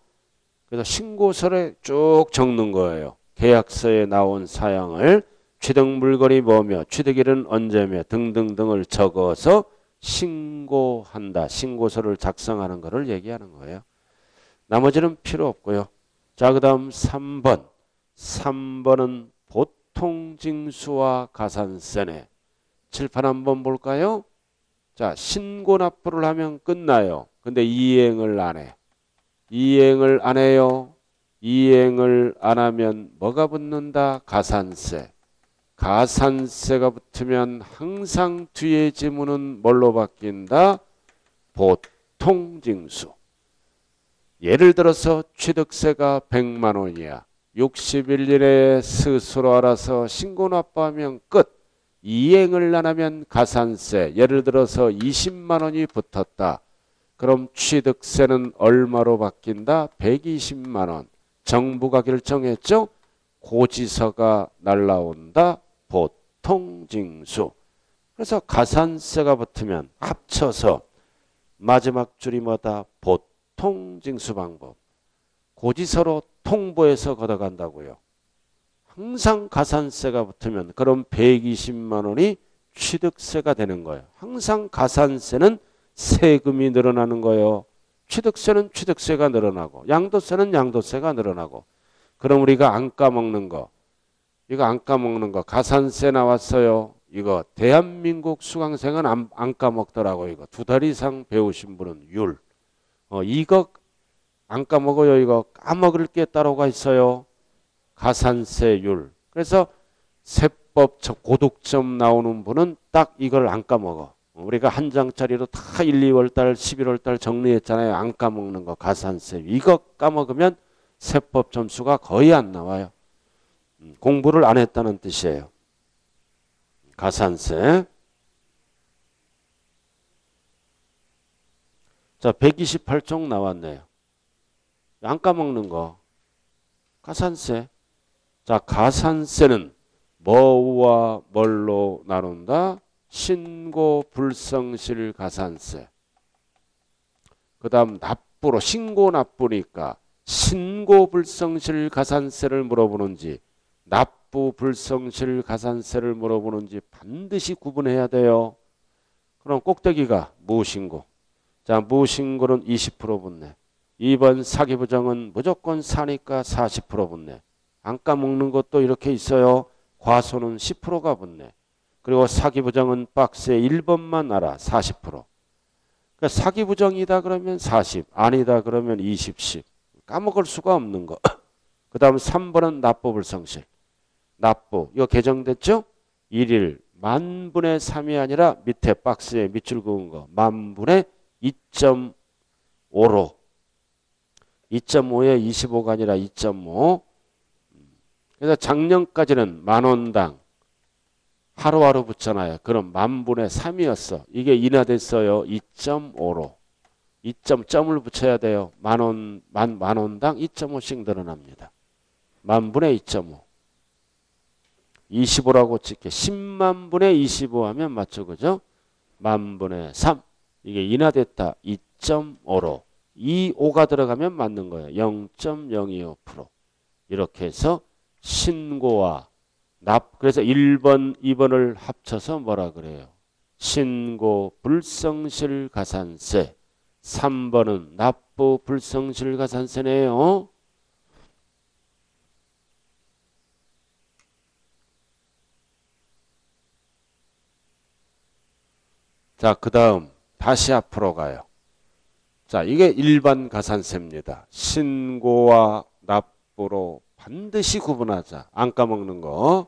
그래서 신고서에 쭉 적는 거예요. 계약서에 나온 사항을 취득 물건이 뭐며 취득일은 언제며 등등등을 적어서 신고한다. 신고서를 작성하는 것을 얘기하는 거예요. 나머지는 필요 없고요. 자, 그 다음 3번. 3번은 보통징수와 가산세네. 칠판 한번 볼까요? 자, 신고 납부를 하면 끝나요. 근데 이행을 안 해. 이행을 안 해요. 이행을 안 하면 뭐가 붙는다? 가산세. 가산세가 붙으면 항상 뒤에 지문은 뭘로 바뀐다? 보통징수. 예를 들어서 취득세가 100만 원이야. 60일 이내에 스스로 알아서 신고 납부하면 끝. 이행을 안 하면 가산세. 예를 들어서 20만 원이 붙었다. 그럼 취득세는 얼마로 바뀐다? 120만 원. 정부가 결정했죠? 고지서가 날라온다. 보통징수. 그래서 가산세가 붙으면 합쳐서 마지막 줄이 뭐다? 보통징수 방법. 고지서로 통보해서 걷어간다고요. 항상 가산세가 붙으면 그럼 120만 원이 취득세가 되는 거예요. 항상 가산세는 세금이 늘어나는 거예요. 취득세는 취득세가 늘어나고 양도세는 양도세가 늘어나고. 그럼 우리가 안 까먹는 거. 이거 안 까먹는 거. 가산세 나왔어요. 이거 대한민국 수강생은 안 까먹더라고. 이거 2달 이상 배우신 분은 율. 이거 안 까먹어요. 이거 까먹을 게 따로가 있어요. 가산세율. 그래서 세법 고득점 나오는 분은 딱 이걸 안 까먹어. 우리가 한 장짜리로 다 1, 2월달, 11월달 정리했잖아요. 안 까먹는 거 가산세. 이거 까먹으면 세법 점수가 거의 안 나와요. 공부를 안 했다는 뜻이에요. 가산세. 자, 128쪽 나왔네요. 안 까먹는 거. 가산세. 자, 가산세는 뭐와 뭘로 나눈다? 신고 불성실 가산세. 그 다음 납부로 신고 납부니까 신고 불성실 가산세를 물어보는지 납부 불성실 가산세를 물어보는지 반드시 구분해야 돼요. 그럼 꼭대기가 무신고. 자, 무신고는 20% 붙네. 2번 사기부정은 무조건 사니까 40% 붙네. 안 까먹는 것도 이렇게 있어요. 과소는 10%가 붙네. 그리고 사기부정은 박스에 1번만 알아. 40%. 그러니까 사기부정이다 그러면 40, 아니다 그러면 20, 10. 까먹을 수가 없는 거. 그 다음 3번은 납부불성실. 납부. 이거 개정됐죠? 1일 만분의 3이 아니라 밑에 박스에 밑줄 그은 거. 만분의 2.5로. 2.5에 25가 아니라 2.5. 그래서 작년까지는 만원당 하루하루 붙잖아요. 그럼 만분의 3이었어. 이게 인하됐어요. 2.5로. 2점을 붙여야 돼요. 만원당 2.5씩 늘어납니다. 만분의 2.5. 25라고 칠게. 10만 분의 25 하면 맞죠. 그죠? 만분의 3. 이게 인하됐다. 2.5로. 5가 들어가면 맞는 거예요. 0.025%. 이렇게 해서 신고와 그래서 1번, 2번을 합쳐서 뭐라 그래요? 신고 불성실 가산세. 3번은 납부 불성실 가산세네요. 자, 그 다음 다시 앞으로 가요. 자, 이게 일반 가산세입니다. 신고와 납부로 반드시 구분하자. 안 까먹는 거.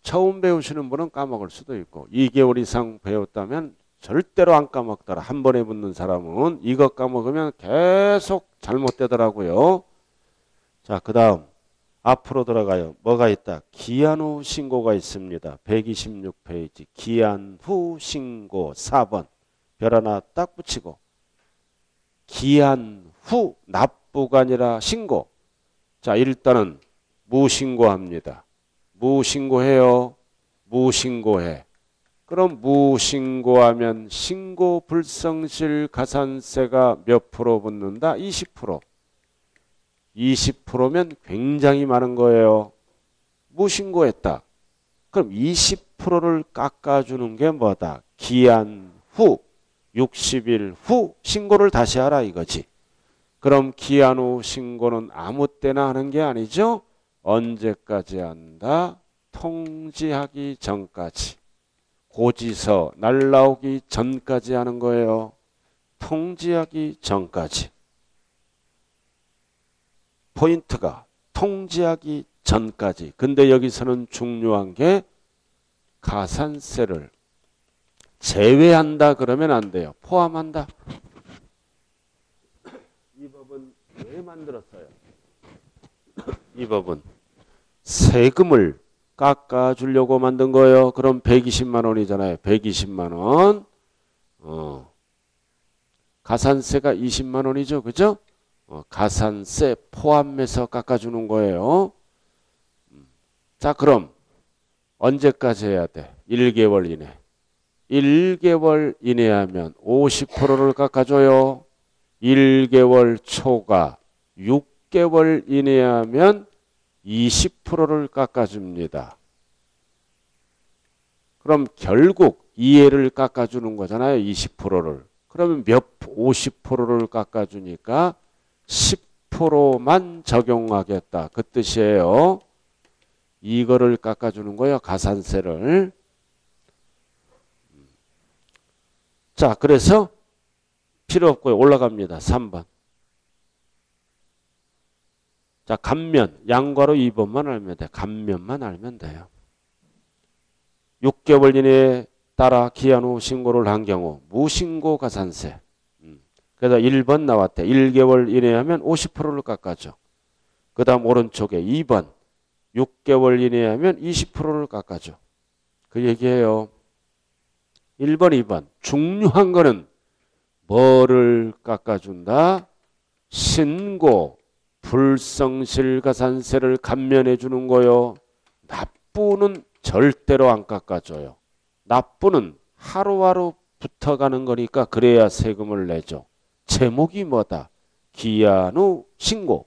처음 배우시는 분은 까먹을 수도 있고 2개월 이상 배웠다면 절대로 안 까먹더라. 한 번에 붙는 사람은 이거 까먹으면 계속 잘못되더라고요. 자, 그 다음 앞으로 들어가요. 뭐가 있다? 기한 후 신고가 있습니다. 126페이지. 기한 후 신고 4번. 별 하나 딱 붙이고. 기한 후 납부가 아니라 신고. 자, 일단은 무신고합니다. 무신고해요. 무신고해. 그럼 무신고하면 신고 불성실 가산세가 몇 프로 붙는다? 20%. 20%면 굉장히 많은 거예요. 무신고했다. 그럼 20%를 깎아주는 게 뭐다? 기한 후 60일 후 신고를 다시 하라 이거지. 그럼 기한 후 신고는 아무 때나 하는 게 아니죠. 언제까지 한다? 통지하기 전까지. 고지서 날라오기 전까지 하는 거예요. 통지하기 전까지. 포인트가 통지하기 전까지. 근데 여기서는 중요한 게 가산세를 제외한다 그러면 안 돼요. 포함한다. 이 법은 왜 만들었어요? 이 법은 세금을 깎아주려고 만든 거예요. 그럼 120만 원이잖아요. 120만 원. 가산세가 20만 원이죠. 그죠? 가산세 포함해서 깎아주는 거예요. 자, 그럼 언제까지 해야 돼? 1개월 이내. 1개월 이내 하면 50%를 깎아줘요. 1개월 초과 6개월 이내 하면 20%를 깎아줍니다. 그럼 결국 2회를 깎아주는 거잖아요. 20%를. 그러면 50%를 깎아주니까 10%만 적용하겠다. 그 뜻이에요. 이거를 깎아주는 거예요. 가산세를. 자, 그래서 필요 없고요. 올라갑니다. 3번. 자, 감면. 양괄호 2번만 알면 돼. 감면만 알면 돼요. 6개월 이내에 따라 기한 후 신고를 한 경우 무신고 가산세. 그래서 1번 나왔대. 1개월 이내에 하면 50%를 깎아줘. 그 다음 오른쪽에 2번. 6개월 이내에 하면 20%를 깎아줘. 그 얘기예요. 1번, 2번. 중요한 거는 뭐를 깎아준다? 신고, 불성실 가산세를 감면해 주는 거요. 납부는 절대로 안 깎아줘요. 납부는 하루하루 붙어가는 거니까 그래야 세금을 내죠. 제목이 뭐다? 기한 후 신고.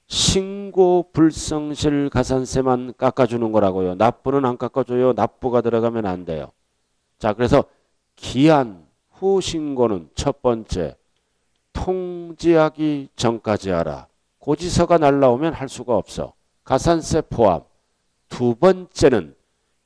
신고 불성실 가산세만 깎아주는 거라고요. 납부는 안 깎아줘요. 납부가 들어가면 안 돼요. 자, 그래서 기한 후 신고는 첫 번째, 통지하기 전까지 하라. 고지서가 날라오면 할 수가 없어. 가산세 포함. 두 번째는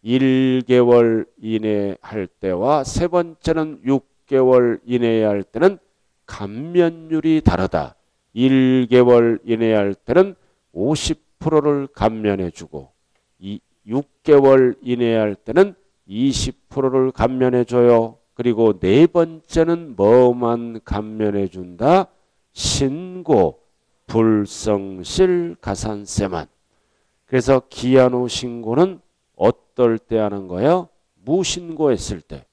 1개월 이내 할 때와 세 번째는 6개월 이내에 할 때는 감면율이 다르다. 1개월 이내에 할 때는 50%를 감면해주고 6개월 이내에 할 때는 20%를 감면해줘요. 그리고 네 번째는 뭐만 감면해준다? 신고, 불성실 가산세만. 그래서 기한 후 신고는 어떨 때 하는 거예요? 무신고했을 때.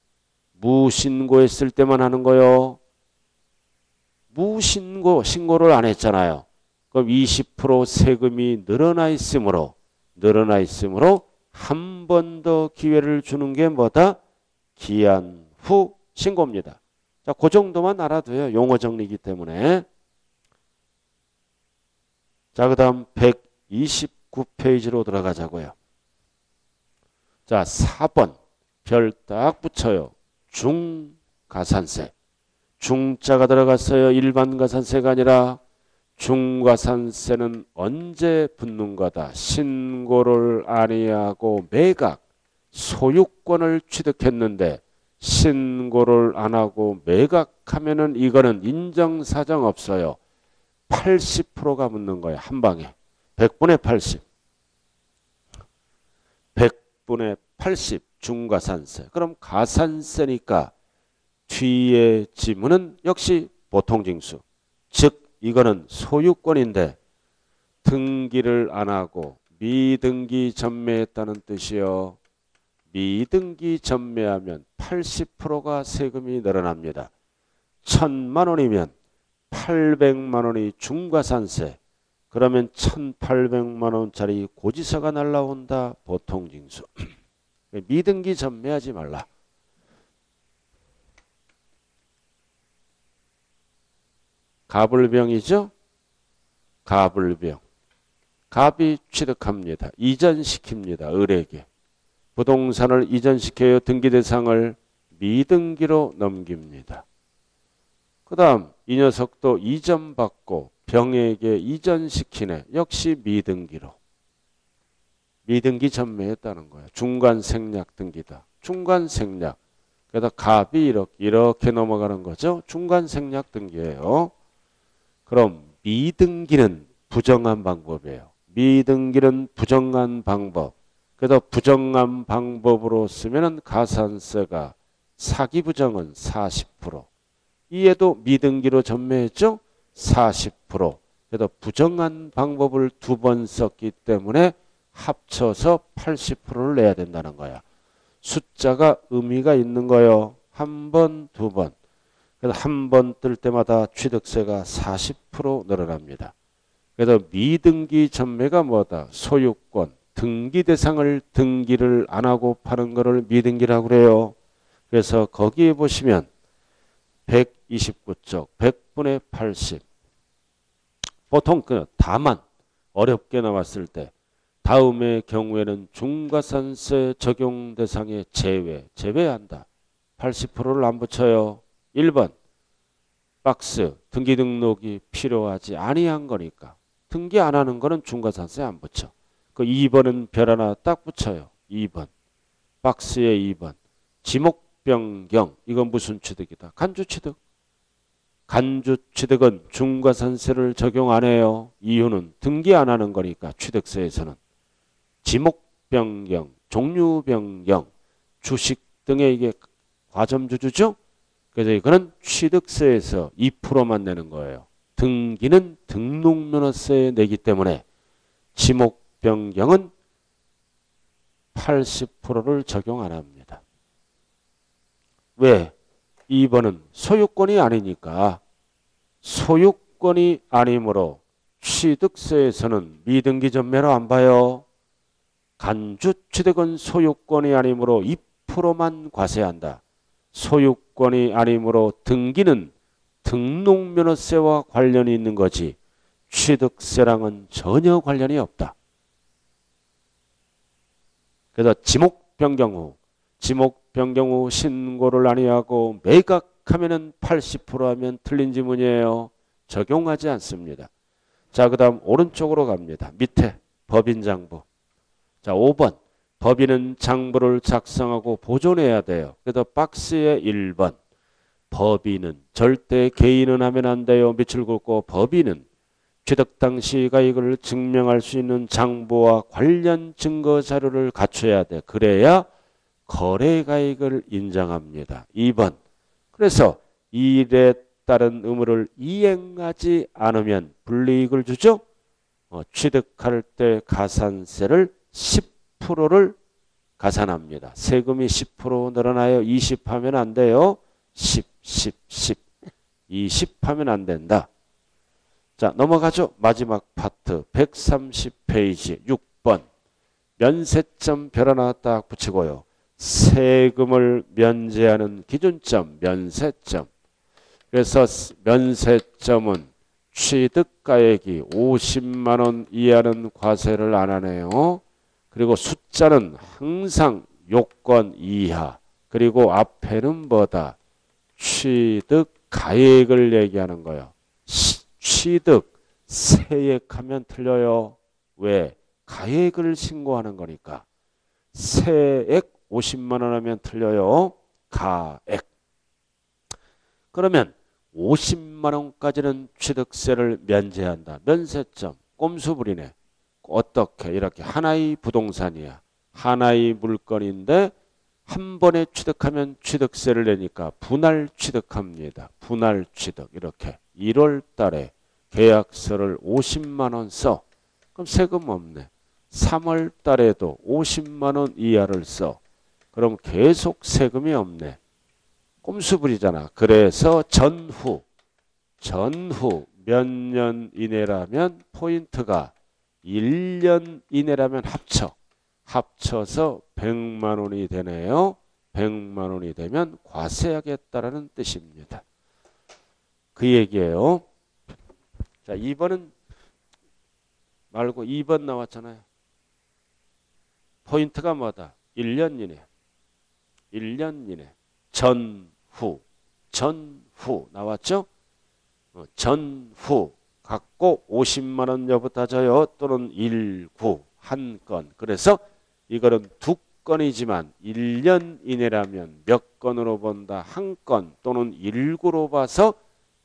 무신고했을 때만 하는 거예요. 무신고, 신고를 안 했잖아요. 그럼 20% 세금이 늘어나 있으므로 한 번 더 기회를 주는 게 뭐다? 기한 후 신고입니다. 자, 그 정도만 알아둬요. 용어 정리이기 때문에. 자, 그 다음 129페이지로 들어가자고요. 자, 4번 별 딱 붙여요. 중가산세. 중자가 들어갔어요. 일반 가산세가 아니라 중가산세는 언제 붙는 거다. 신고를 아니하고 매각, 소유권을 취득했는데 신고를 안 하고 매각하면은 이거는 인정사정 없어요. 80%가 붙는 거예요. 한 방에. 100분의 80. 100분의 80 중가산세. 그럼 가산세니까 뒤에 지문은 역시 보통징수. 즉 이거는 소유권인데 등기를 안 하고 미등기 전매했다는 뜻이요. 미등기 전매하면 80%가 세금이 늘어납니다. 1,000만 원이면 800만 원이 중과산세. 그러면 1,800만 원짜리 고지서가 날라온다. 보통징수. 미등기 전매하지 말라. 가불병이죠. 가불병. 갑이 취득합니다. 이전시킵니다. 을에게. 부동산을 이전시켜요. 등기 대상을 미등기로 넘깁니다. 그 다음 이 녀석도 이전받고 병에게 이전시키네. 역시 미등기로. 미등기 전매했다는 거야. 중간생략 등기다. 중간생략. 그래서 갑이 이렇게 넘어가는 거죠. 중간생략 등기예요. 그럼 미등기는 부정한 방법이에요. 미등기는 부정한 방법. 그래서 부정한 방법으로 쓰면은 가산세가 사기부정은 40%. 이에도 미등기로 전매했죠. 40%. 그래서 부정한 방법을 2번 썼기 때문에 합쳐서 80%를 내야 된다는 거야. 숫자가 의미가 있는 거예요. 한 번, 2번. 그래서 한 번 뜰 때마다 취득세가 40% 늘어납니다. 그래서 미등기 전매가 뭐다? 소유권, 등기 대상을 등기를 안 하고 파는 거를 미등기라고 그래요. 그래서 거기에 보시면 129쪽 100분의 80. 보통 다만 어렵게 나왔을 때 다음의 경우에는 중과산세 적용 대상에 제외한다. 80%를 안 붙여요. 1번 박스 등기 등록이 필요하지 아니한 거니까 등기 안 하는 거는 중과산세 안 붙여. 그 2번은 별 하나 딱 붙여요. 2번 박스에 2번 지목 변경. 이건 무슨 취득이다? 간주취득. 간주취득은 중과산세를 적용 안 해요. 이유는 등기 안 하는 거니까 취득세에서는. 지목 변경, 종류 변경, 주식 등의 이게 과점주주죠. 그래서 이거는 취득세에서 2%만 내는 거예요. 등기는 등록면허세에 내기 때문에 지목 변경은 80%를 적용 안 합니다. 왜? 2번은 소유권이 아니니까. 소유권이 아니므로 취득세에서는 미등기 전매로 안 봐요. 간주취득은 소유권이 아니므로 2%만 과세한다. 소유권이 아니므로 등기는 등록면허세와 관련이 있는 거지 취득세랑은 전혀 관련이 없다. 그래서 지목 변경 후 신고를 아니하고 매각하면은 80% 하면 틀린 지문이에요. 적용하지 않습니다. 자, 그 다음 오른쪽으로 갑니다. 밑에 법인장부. 자, 5번 법인은 장부를 작성하고 보존해야 돼요. 그래서 박스에 1번 법인은 절대 개인은 하면 안 돼요. 밑줄 긋고 법인은 취득 당시가 이걸 증명할 수 있는 장부와 관련 증거 자료를 갖춰야 돼. 그래야 거래가액을 인정합니다. 2번 그래서 이 일에 따른 의무를 이행하지 않으면 불이익을 주죠. 취득할 때 가산세를 10%를 가산합니다. 세금이 10% 늘어나요. 20 하면 안 돼요. 10. 20 하면 안 된다. 자, 넘어가죠. 마지막 파트 130페이지 6번 면세점 별 하나 딱 붙이고요. 세금을 면제하는 기준점 면세점. 그래서 면세점은 취득가액이 50만 원 이하는 과세를 안 하네요. 그리고 숫자는 항상 요건 이하. 그리고 앞에는 뭐다? 취득가액을 얘기하는 거예요. 취득 세액하면 틀려요. 왜? 가액을 신고하는 거니까. 세액 50만 원 하면 틀려요. 가액. 그러면 50만 원까지는 취득세를 면제한다. 면세점. 꼼수 부리네. 어떻게? 이렇게 하나의 부동산이야. 하나의 물건인데 한 번에 취득하면 취득세를 내니까 분할 취득합니다. 분할 취득. 이렇게 1월 달에 계약서를 50만 원 써. 그럼 세금 없네. 3월 달에도 50만 원 이하를 써. 그럼 계속 세금이 없네. 꼼수 부리잖아. 그래서 전후 몇 년 이내라면 포인트가 1년 이내라면 합쳐서 100만 원이 되네요. 100만 원이 되면 과세하겠다라는 뜻입니다. 그 얘기예요. 자, 2번은 말고 2번 나왔잖아요. 포인트가 뭐다? 1년 이내. 1년 이내. 전후. 전후 나왔죠? 전후 갖고 50만 원 여부터 져요. 또는 1구 한 건. 그래서 이거는 두 건이지만 1년 이내라면 몇 건으로 본다? 한 건 또는 1구로 봐서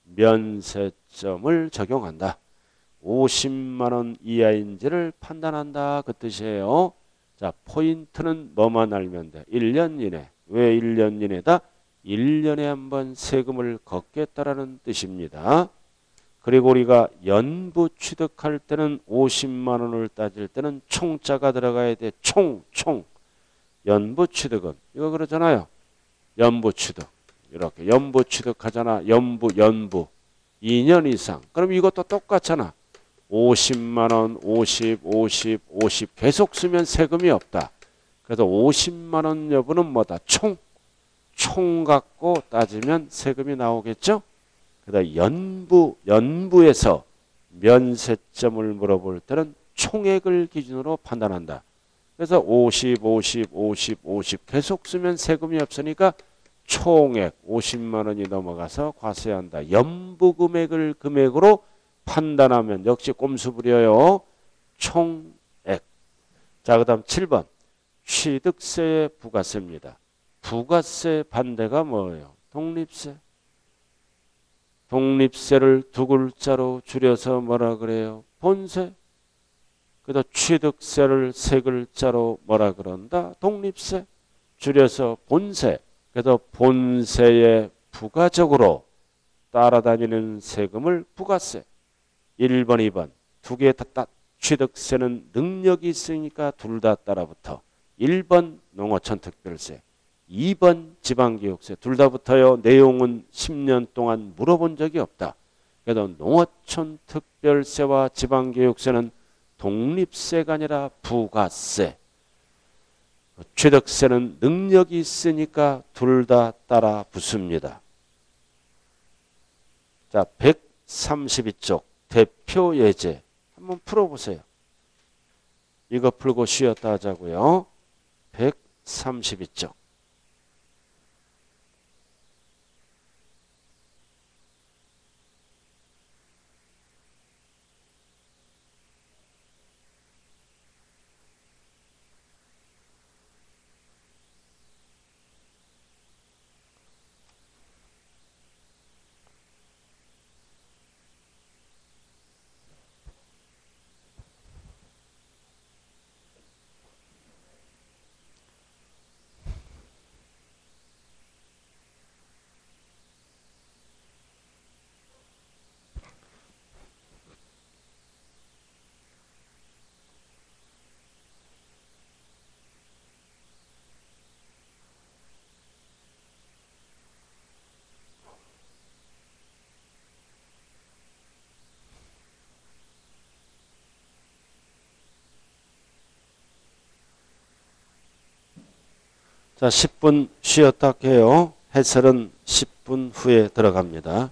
면세점을 적용한다. 50만 원 이하인지를 판단한다. 그 뜻이에요. 자, 포인트는 뭐만 알면 돼? 1년 이내. 왜 1년 이내다? 1년에 한 번 세금을 걷겠다라는 뜻입니다. 그리고 우리가 연부 취득할 때는 50만 원을 따질 때는 총자가 들어가야 돼. 총. 연부 취득은 이거 그러잖아요. 연부 취득. 이렇게 연부 취득하잖아. 연부 2년 이상. 그럼 이것도 똑같잖아. 50만 원, 50 계속 쓰면 세금이 없다. 그래서 50만 원 여부는 뭐다? 총 갖고 따지면 세금이 나오겠죠? 그래서 연부에서 면세점을 물어볼 때는 총액을 기준으로 판단한다. 그래서 50 계속 쓰면 세금이 없으니까 총액 50만 원이 넘어가서 과세한다. 연부 금액을 금액으로 판단하면 역시 꼼수 부려요. 총액. 자, 그 다음 7번. 취득세의 부가세입니다. 부가세 반대가 뭐예요? 독립세. 독립세를 두 글자로 줄여서 뭐라 그래요? 본세. 그래서 취득세를 세 글자로 뭐라 그런다? 독립세. 줄여서 본세. 그래서 본세에 부가적으로 따라다니는 세금을 부가세. 1번, 2번 두 개 다 취득세는 능력이 있으니까 둘 다 따라붙어. 1번 농어촌 특별세, 2번 지방교육세 둘 다 붙어요. 내용은 10년 동안 물어본 적이 없다. 그래서 농어촌 특별세와 지방교육세는 독립세가 아니라 부가세. 취득세는 능력이 있으니까 둘 다 따라 붙습니다. 자, 132쪽 대표 예제 한번 풀어보세요. 이거 풀고 쉬었다 하자고요. 132쪽. 자, 10분 쉬었다 해요. 해설은 10분 후에 들어갑니다.